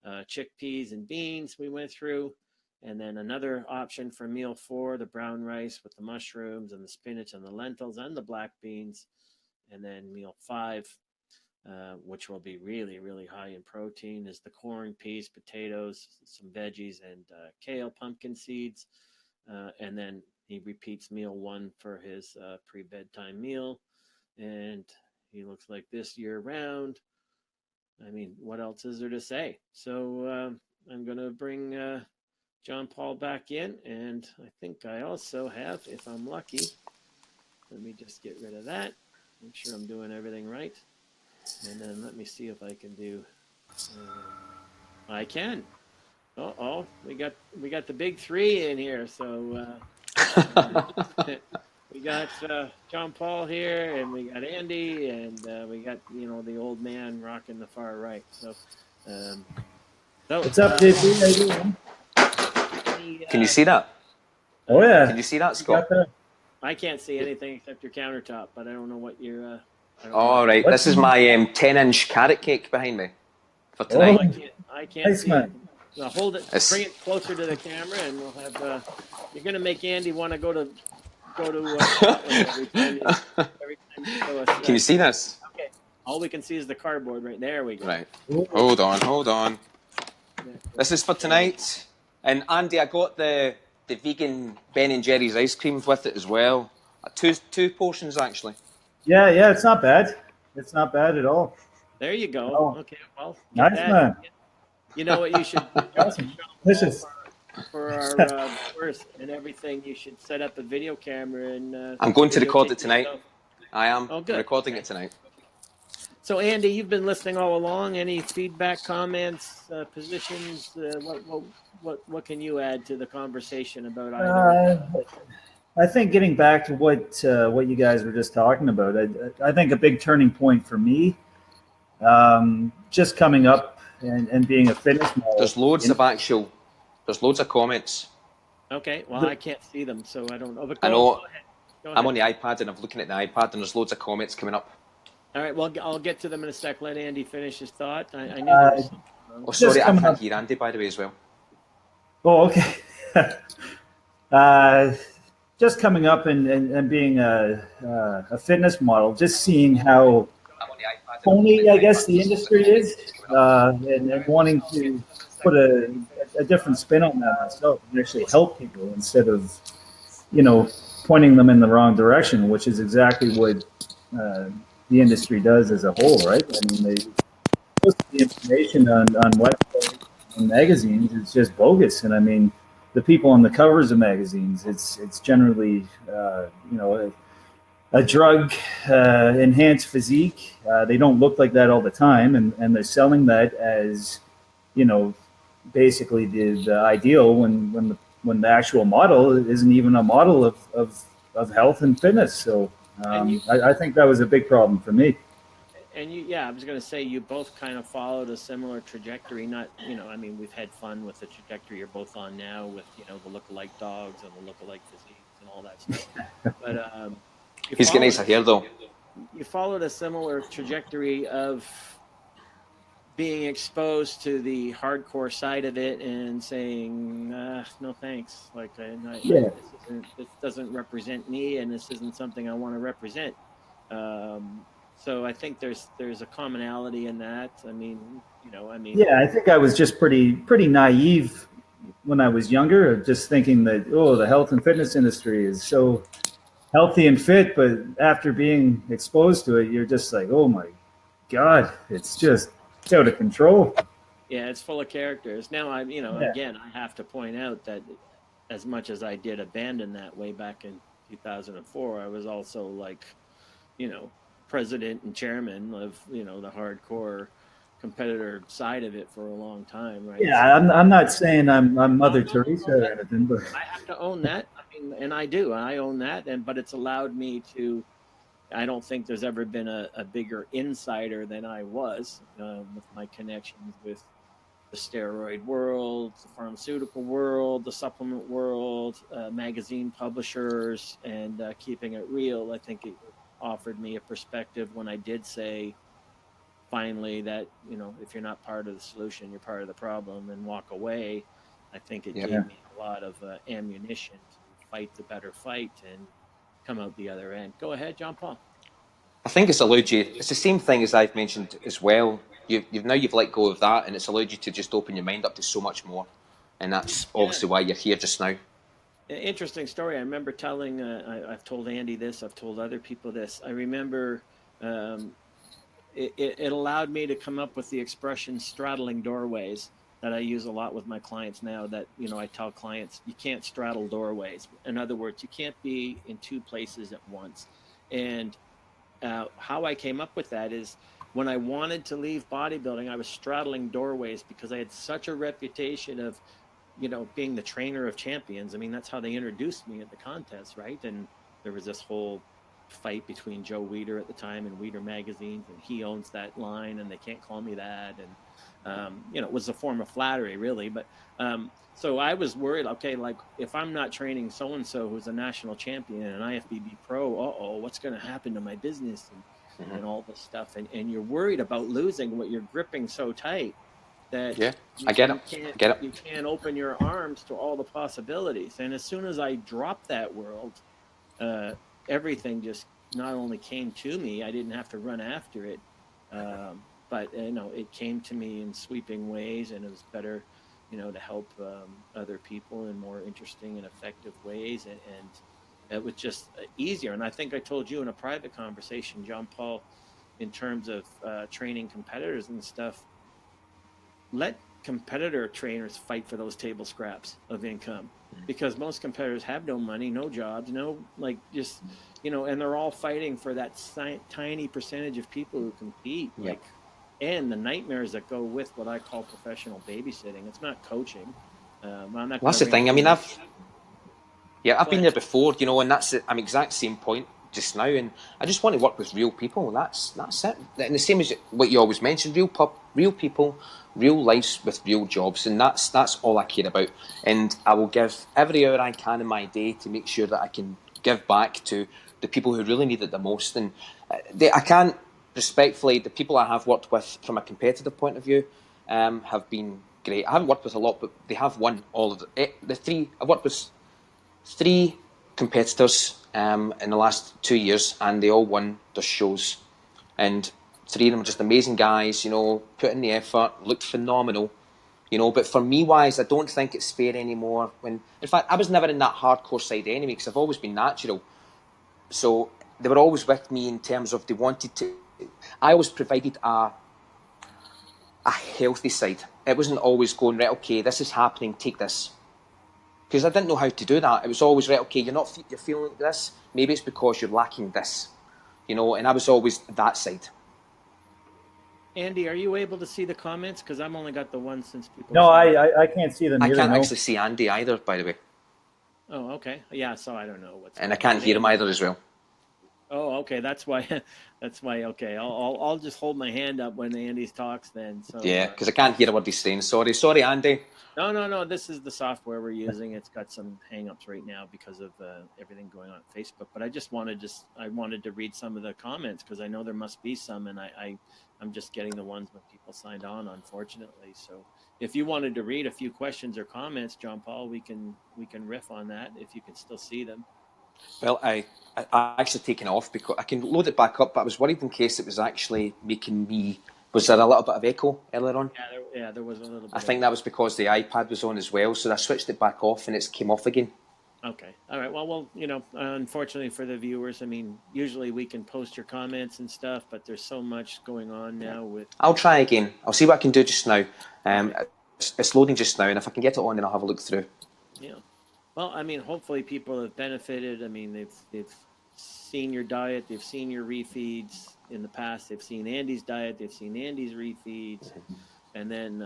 Chickpeas and beans we went through. And then another option for meal 4, the brown rice with the mushrooms and the spinach and the lentils and the black beans. And then meal 5, which will be really, really high in protein, is the corn, peas, potatoes, some veggies, and kale, pumpkin seeds. And then he repeats meal 1 for his pre-bedtime meal. And he looks like this year round. I mean, what else is there to say? So I'm going to bring John Paul back in. And I think I also have, if I'm lucky, let me just get rid of that. Make sure I'm doing everything right. And then let me see if I can do. I can. Oh, we got the big 3 in here. So we got John Paul here, and we got Andy, and we got the old man rocking the far right. So, what's up, JP? How you doing? Can you see that? Oh yeah. Can you see that, Scott? I can't see anything except your countertop, but I don't know what you're. All right, this is my 10-inch carrot cake behind me for tonight. Oh, I can't see it. Now hold it, bring it closer to the camera, and we'll have. You're gonna make Andy want to go to Scotland every time you show us. Can you see this? Okay. All we can see is the cardboard right there. We go. Right. Hold on. This is for tonight. And Andy, I got the vegan Ben & Jerry's ice creams with it as well. Two portions actually. Yeah, it's not bad. It's not bad at all. There you go. Oh. Okay, well, nice man. You know what you should do? Awesome. Delicious. for our viewers and everything, you should set up a video camera and I'm going to record videotape it tonight. yourself. I am Oh, good. recording Okay. it tonight. So, Andy, you've been listening all along. Any feedback, comments, positions? What can you add to the conversation about either? I think getting back to what you guys were just talking about, I think a big turning point for me, just coming up and being a fitness model. There's loads of comments. Okay. Well, I can't see them, so I don't know. But I go know. ahead. Go I'm ahead. on the iPad and I'm looking at the iPad and there's loads of comments coming up. All right. Well, I'll get to them in a sec. Let Andy finish his thought. I knew there Uh, was something wrong. Oh, just sorry, I coming can't up. hear Andy, by the way, as well. Oh, okay. uh, just coming up and being a fitness model, just seeing how I'm on the iPad and I'm looking phony, at I the guess, iPad. the There's loads of industry is, comments coming up. and wanting to put a different spin on that myself and actually help people instead of, pointing them in the wrong direction, which is exactly what the industry does as a whole, right? I mean, most of the information on websites and magazines is just bogus, and I mean, the people on the covers of magazines, it's generally, a drug enhanced physique. They don't look like that all the time, and they're selling that as, you know, basically the ideal when the actual model isn't even a model of health and fitness. So And you I think that was a big problem for me. yeah, I was going to say you both kind of followed a similar trajectory. Not, I mean, we've had fun with the trajectory you're both on now with, the lookalike dogs and the lookalike physiques and all that stuff. But you He's getting followed nicer hair, though. you followed a similar trajectory of being exposed to the hardcore side of it and saying, no thanks. Like, Yeah, this doesn't represent me, and this isn't something I want to represent. So I think there's a commonality in that. I mean, yeah. I think I was just pretty naive when I was younger, just thinking that, oh, the health and fitness industry is so healthy and fit, but after being exposed to it, you're just like, oh my god, it's out of control. yeah, it's full of characters. Now Yeah, again, I have to point out that as much as I did abandon that way back in 2004, I was also like, you know, president and chairman of, the hardcore competitor side of it for a long time, right? yeah. So I'm not saying I'm no, Mother no, no, Teresa no. or anything, but I have to own that. I mean, and I do. I own that, but it's allowed me to. I don't think there's ever been a bigger insider than I was with my connections with the steroid world, the pharmaceutical world, the supplement world, magazine publishers, and keeping it real. I think it offered me a perspective when I did say finally that, if you're not part of the solution, you're part of the problem, and walk away. I think it Yep. yeah, gave me a lot of ammunition to fight the better fight and come out the other end. Go ahead, John Paul. I think it's allowed you. It's the same thing as I've mentioned as well. You've let go of that, and it's allowed you to just open your mind up to so much more. And that's Yeah. obviously why you're here just now. Interesting story. I remember telling, I've told Andy this, I've told other people this. I remember um, it allowed me to come up with the expression straddling doorways that I use a lot with my clients now. That, I tell clients, you can't straddle doorways. In other words, you can't be in two places at once. And how I came up with that is when I wanted to leave bodybuilding, I was straddling doorways because I had such a reputation of, being the trainer of champions. I mean, that's how they introduced me at the contest, right? And there was this whole fight between Joe Weider at the time and Weider magazines, and he owns that line, and they can't call me that. And it was a form of flattery, really. But so I was worried. Okay, like if I'm not training so and so who's a national champion and IFBB pro, what's going to happen to my business and all this stuff? And you're worried about losing what you're gripping so tight that Yeah, I get it. you can't I get it. you can't open your arms to all the possibilities. And as soon as I dropped that world, everything just not only came to me, I didn't have to run after it, but it came to me in sweeping ways, and it was better, to help other people in more interesting and effective ways, and it was just easier. And I think I told you in a private conversation, John Paul, in terms of training competitors and stuff, let competitor trainers fight for those table scraps of income, because most competitors have no money, no jobs, no, like, just, and they're all fighting for that tiny percentage of people who compete. Yep. Like, and the nightmares that go with what I call professional babysitting. It's not coaching. I'm not. Well, that's the thing. I mean, I've been there But before, and that's it. I'm exact same point just now, and I just want to work with real people. That's it. And the same as what you always mentioned: real people, real lives with real jobs, and that's all I care about. And I will give every hour I can in my day to make sure that I can give back to the people who really need it the most. And I can't, respectfully, the people I have worked with from a competitive point of view have been great. I haven't worked with a lot, but they have won all of the three. I've worked with 3 competitors in the last 2 years, and they all won their shows. And 3 of them were just amazing guys, put in the effort, looked phenomenal. But for me wise, I don't think it's fair anymore. In fact, I was never in that hardcore side anyway, because I've always been natural. So they were always with me in terms of they wanted to. I always provided a healthy side. It wasn't always going, right, okay, this is happening, take this. Because I didn't know how to do that. It was always, right, okay, you're feeling like this. Maybe it's because you're lacking this, and I was always that side. Andy, are you able to see the comments? Because I'm only got the one since people. No, I can't see them I either. can't No. actually see Andy either, by the way. Oh, okay. Yeah, so I don't know what's. And I can't hear him either as well. Oh, okay. That's why. That's why. Okay, I'll just hold my hand up when Andy talks then. So Yeah, because I can't hear what he's saying. Sorry, Andy. No. This is the software we're using. It's got some hangups right now because of everything going on Facebook. But I wanted to read some of the comments because I know there must be some, and I'm just getting the ones when people signed on, unfortunately. So if you wanted to read a few questions or comments, John Paul, we can riff on that if you can still see them. Well, I actually taken it off because I can load it back up, but I was worried in case it was actually making me. Was there a little bit of echo earlier on? Yeah, there was a little bit. I think that was because the iPad was on as well, so I switched it back off and it came off again. Okay. All right. Well, unfortunately for the viewers, I mean, usually we can post your comments and stuff, but there's so much going on now with. I'll try again. I'll see what I can do just now. It's loading just now, and if I can get it on, then I'll have a look through. Yeah. Well, I mean, hopefully people have benefited. I mean, they've seen your diet, they've seen your refeeds in the past, they've seen Andy's diet, they've seen Andy's refeeds, and then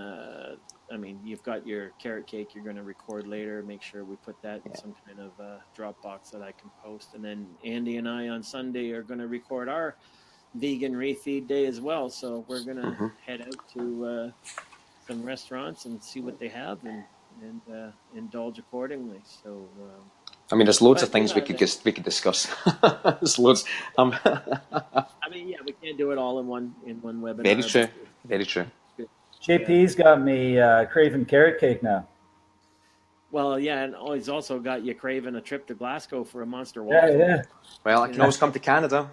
I mean, you've got your carrot cake you're going to record later. Make sure we put that in some kind of Dropbox that I can post, and then Andy and I on Sunday are going to record our vegan refeed day as well. So we're going to head out to some restaurants and see what they have and indulge accordingly. So, I mean, there's loads of things we could discuss. There's loads. I mean, yeah, we can't do it all in one webinar. Very true. Very true. JP's got me craving carrot cake now. Well, yeah, and he's also got you craving a trip to Glasgow for a monster waffle. Yeah. Well, I can always come to Canada.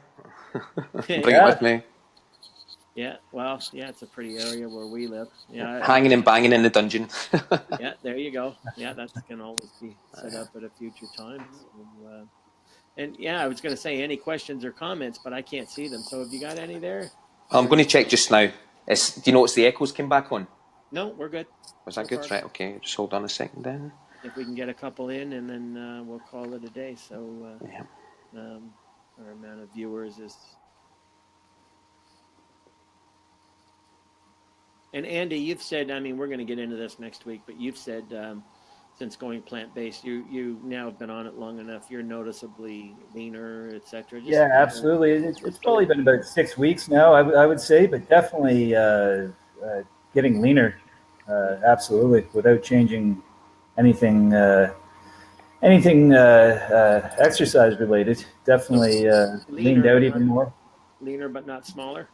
Bring Yeah. it with me. Yeah, well, yeah, it's a pretty area where we live. Yeah, Hanging and banging in the dungeon. Yeah, there you go. Yeah, that can always be set up at a future time. So, and yeah, I was going to say any questions or comments, but I can't see them. So have you got any there? I'm going to check just now. Do you notice the echoes came back on? No, we're good. Was that good? Right, okay. Just hold on a second then. If we can get a couple in, and then we'll call it a day. So our amount of viewers is. And Andy, you've said, I mean, we're going to get into this next week, but you've said since going plant-based, you now have been on it long enough, you're noticeably leaner, etc. Yeah, absolutely. It's probably been about 6 weeks now, I would say, but definitely getting leaner, absolutely, without changing anything exercise related. Definitely leaned out even more. Leaner, but not smaller.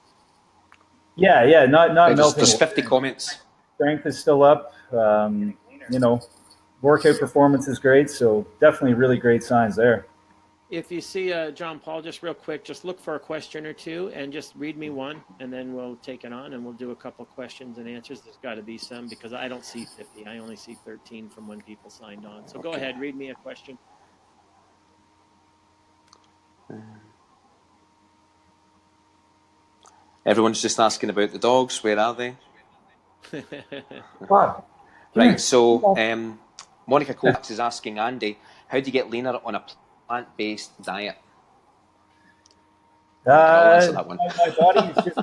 Yeah, not melting. There's 50 comments. Strength is still up. Workout performance is great. So definitely really great signs there. If you see John Paul, just real quick, just look for a question or two and just read me one, and then we'll take it on and we'll do a couple questions and answers. There's got to be some because I don't see 50. I only see 13 from when people signed on. So go ahead, read me a question. Everyone's just asking about the dogs. Where are they? Bob, come Right. here. So, Monica Kovacs is asking Andy, how do you get leaner on a plant-based diet? I'll answer that one. My body is just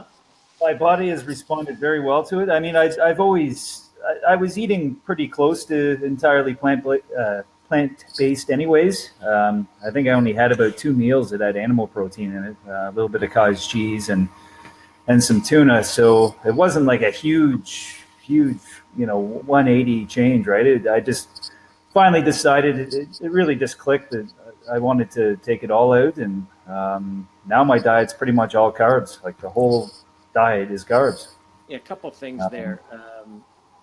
my body has responded very well to it. I mean, I've always I was eating pretty close to entirely plant based, anyways. I think I only had about 2 meals that had animal protein in it, a little bit of cottage cheese and some tuna. So it wasn't like a huge 180 change, right? I just finally decided it really just clicked that I wanted to take it all out, and now my diet's pretty much all carbs. Like the whole diet is carbs. Yeah, a couple things there.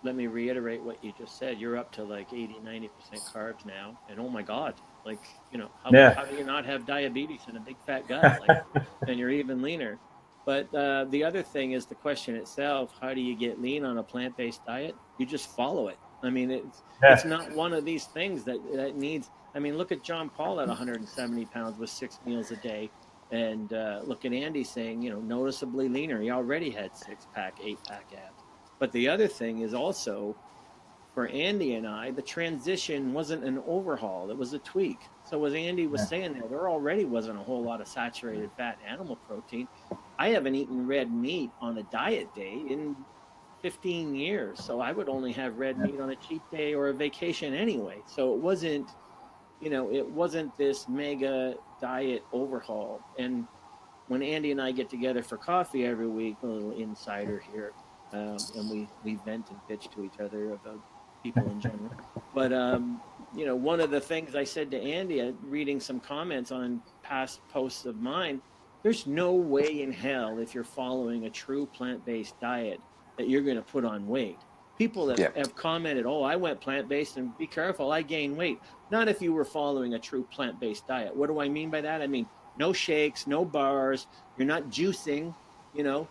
Let me reiterate what you just said. You're up to like 80, 90% carbs now. And oh my God, like, Yeah. how do you not have diabetes and a big fat gut? Like, and you're even leaner. But the other thing is the question itself, how do you get lean on a plant-based diet? You just follow it. I mean, it's Yeah. not one of these things that needs, I mean, look at John Paul at 170 pounds with 6 meals a day. And look at Andy saying, noticeably leaner. He already had 6-pack, 8-pack abs. But the other thing is also for Andy and I, the transition wasn't an overhaul; it was a tweak. So as Andy was saying there already wasn't a whole lot of saturated fat animal protein. I haven't eaten red meat on a diet day in 15 years, so I would only have red meat on a cheat day or a vacation anyway. So it wasn't this mega diet overhaul. And when Andy and I get together for coffee every week, a little insider here, and we vent and pitch to each other about people in general. But one of the things I said to Andy, reading some comments on past posts of mine, there's no way in hell if you're following a true plant-based diet that you're going to put on weight. People Yeah. have commented, "Oh, I went plant-based, and be careful, I gained weight." Not if you were following a true plant-based diet. What do I mean by that? I mean no shakes, no bars. You're not juicing,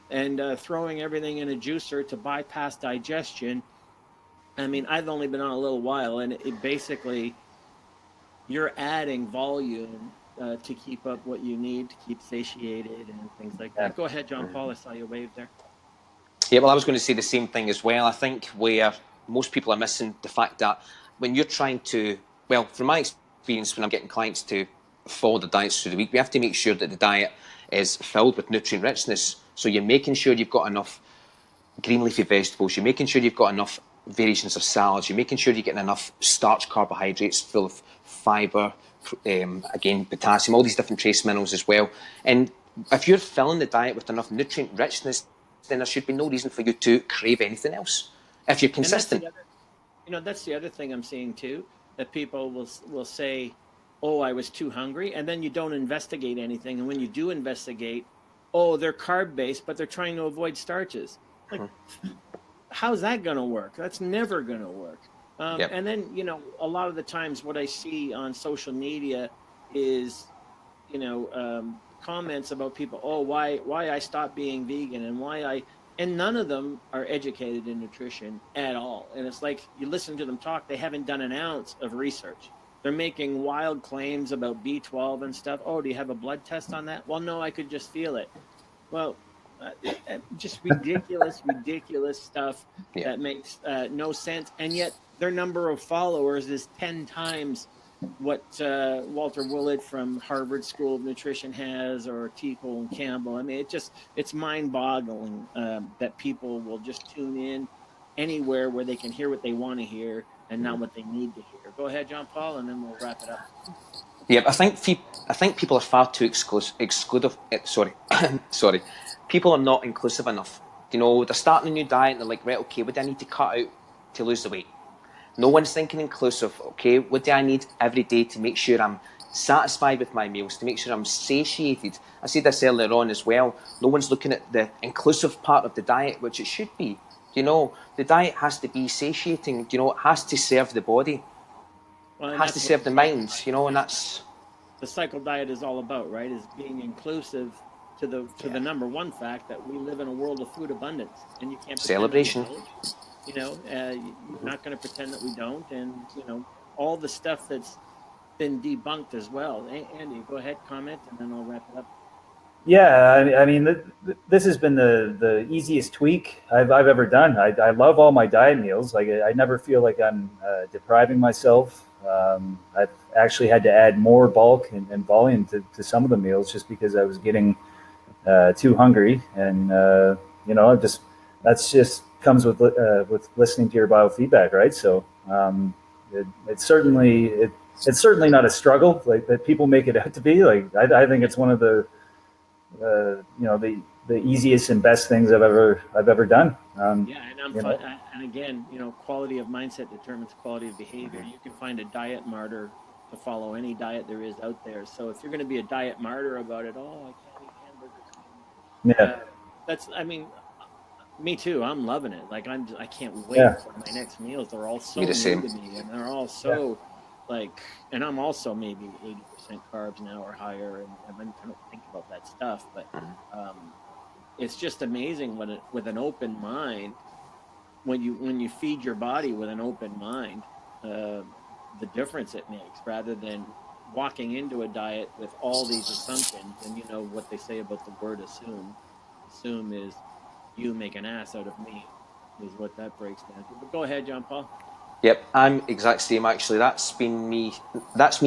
and throwing everything in a juicer to bypass digestion. I mean, I've only been on a little while, and it basically you're adding volume to keep up what you need to keep satiated and things like Yeah. that. Go ahead, John Paul. I saw you wave there. Yeah, well, I was going to say the same thing as well. I think where most people are missing the fact that when you're trying to, well, from my experience, when I'm getting clients to follow the diets through the week, we have to make sure that the diet is filled with nutrient richness. So you're making sure you've got enough green leafy vegetables, you're making sure you've got enough variations of salads, you're making sure you're getting enough starch carbohydrates full of fibre, again, potassium, all these different trace minerals as well. And if you're filling the diet with enough nutrient richness, then there should be no reason for you to crave anything else if you're And consistent. that's the other thing I'm seeing too, that people will say, "Oh, I was too hungry," and then you don't investigate anything. And when you do investigate, oh, they're carb based, but they're trying to avoid starches. Like, how's that going to work? That's never going to work. Yep. And then, a lot of the times what I see on social media is, comments about people, oh, why I stopped being vegan and none of them are educated in nutrition at all. And it's like you listen to them talk, they haven't done an ounce of research. They're making wild claims about B12 and stuff. Oh, do you have a blood test on that? Well, no, I could just feel it. Well, just ridiculous stuff Yeah. that makes no sense. And yet their number of followers is 10 times what Walter Willett from Harvard School of Nutrition has, or T. Colin Campbell. I mean, it's mind-boggling that people will just tune in anywhere where they can hear what they want to hear and not what they need to hear. Go ahead, John Paul, and then we'll wrap it up. Yeah, I think people are far too exclusive. Sorry, sorry. People are not inclusive enough. They're starting a new diet and they're like, right, okay, what do I need to cut out to lose the weight? No one's thinking inclusive. Okay, what do I need every day to make sure I'm satisfied with my meals, to make sure I'm satiated? I said this earlier on as well. No one's looking at the inclusive part of the diet, which it should be. The diet has to be satiating. It has to serve the body. Well, It and has to that's what serve the mind. And that's the cycle diet is all about, right? Is being inclusive to the number one fact that we live in a world of food abundance, and you can't pretend that we celebration. don't. You're not going to pretend that we don't, and all the stuff that's been debunked as well. Andy, go ahead, comment, and then I'll wrap it up. Yeah, I mean, this has been the easiest tweak I've ever done. I love all my diet meals. Like, I never feel like I'm depriving myself. I've actually had to add more bulk and volume to some of the meals just because I was getting too hungry, and just that's just comes with listening to your biofeedback, right? So it's certainly not a struggle like that people make it out to be. Like, I think it's one of the easiest and best things I've ever done. Yeah, and You know, and again, quality of mindset determines quality of behavior. You can find a diet martyr to follow any diet there is out there. So if you're going to be a diet martyr about it, oh, I can't eat hamburgers anymore. yeah, That's, I mean, me too. I'm loving it. Like I can't wait yeah, for my next meals. They're all Me so the new same. to me, and they're all yeah, so like. And I'm also maybe 80% carbs now or higher, and I don't think about that stuff. But um, it's just amazing with an open mind, when you feed your body with an open mind, uh, the difference it makes, rather than walking into a diet with all these assumptions. And you know what they say about the word assume. Assume is you make an ass out of me, is what that breaks down to. But go ahead, John Paul. Yep, I'm exact same actually. That's me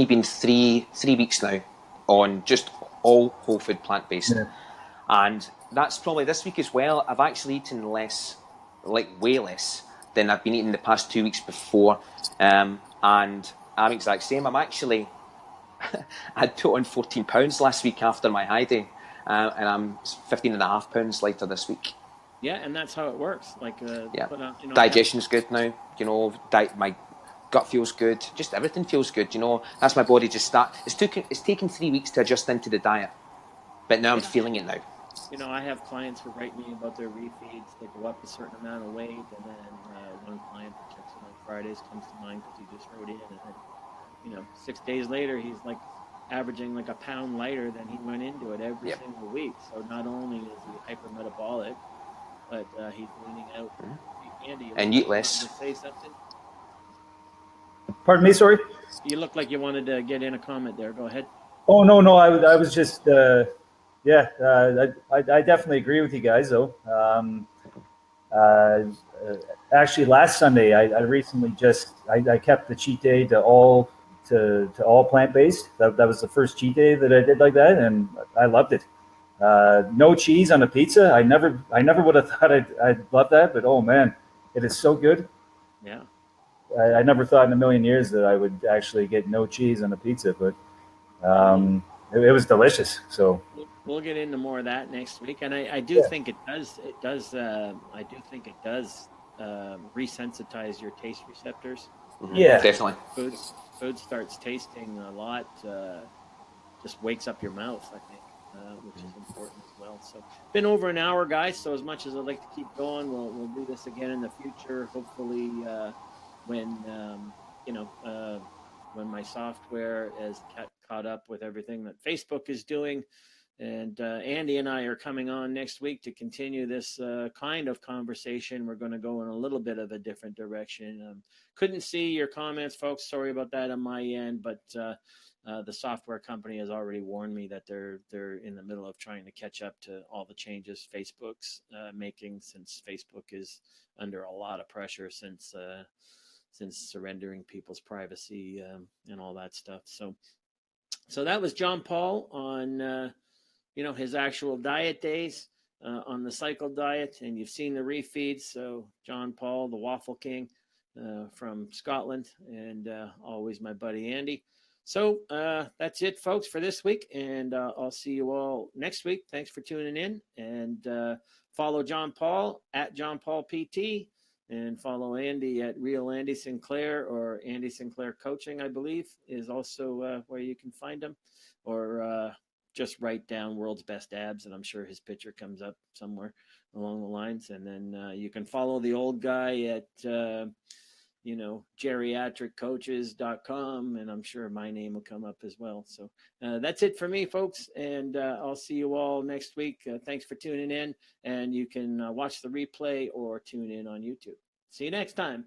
been three weeks now on just all whole food plant based. yeah. And that's probably this week as well. I've actually eaten less, like way less, than I've been eating the past 2 weeks before. And I'm exact same. I'm actually, I put on 14 pounds last week after my high day, and I'm 15 and a half pounds lighter this week. Yeah, and that's how it works. Like, Yeah, put on, I have. digestion's good now. My gut feels good. Just everything feels good. That's my body just start. It's taken 3 weeks to adjust into the diet, but now I'm Yeah, feeling it now. I have clients who write me about their refeeds. They go up a certain amount of weight, and then one client that checks in on Fridays comes to mind because he just wrote in, and then 6 days later, he's like averaging like a pound lighter than he went into it every Yep. single week. So not only is he hypermetabolic, but he's leaning out. Andy, you look And like eat you wanted less. to say something. Pardon me, sorry. You look like you wanted to get in a comment there. Go ahead. Oh, no. I was just yeah. I definitely agree with you guys though. Uh, Actually, last Sunday, I recently I kept the cheat day to all plant based. That was the first cheat day that I did like that, and I loved it. No cheese on a pizza. I never would have thought I'd love that, but oh man, it is so good. Yeah. I never thought in a million years that I would actually get no cheese on a pizza, but Well, we'll it was delicious. So we'll get into more of that next week, and I do yeah, think it does. I do think it does resensitize your taste receptors. yeah, So Definitely. food starts tasting a lot. Just wakes up your mouth, I think, which is important as well. So, been over an hour, guys. So, as much as I'd like to keep going, we'll do this again in the future. Hopefully, when you know when my software is caught up with everything that Facebook is doing. And Andy and I are coming on next week to continue this kind of conversation. We're going to go in a little bit of a different direction. Couldn't see your comments, folks. Sorry about that on my end, but the software company has already warned me that they're in the middle of trying to catch up to all the changes Facebook's making, since Facebook is under a lot of pressure since surrendering people's privacy and all that stuff. So that was John Paul on his actual diet days on the cycle diet, and you've seen the refeeds. So John Paul, the Waffle King from Scotland, and always my buddy Andy. So that's it, folks, for this week, and I'll see you all next week. Thanks for tuning in, and follow John Paul at John Paul PT, and follow Andy at Real Andy Sinclair, or Andy Sinclair Coaching, I believe, is also where you can find him, or just write down world's best abs, and I'm sure his picture comes up somewhere along the lines. And then you can follow the old guy at geriatriccoaches.com, and I'm sure my name will come up as well. So that's it for me, folks, and I'll see you all next week. Thanks for tuning in, and you can watch the replay or tune in on YouTube. See you next time.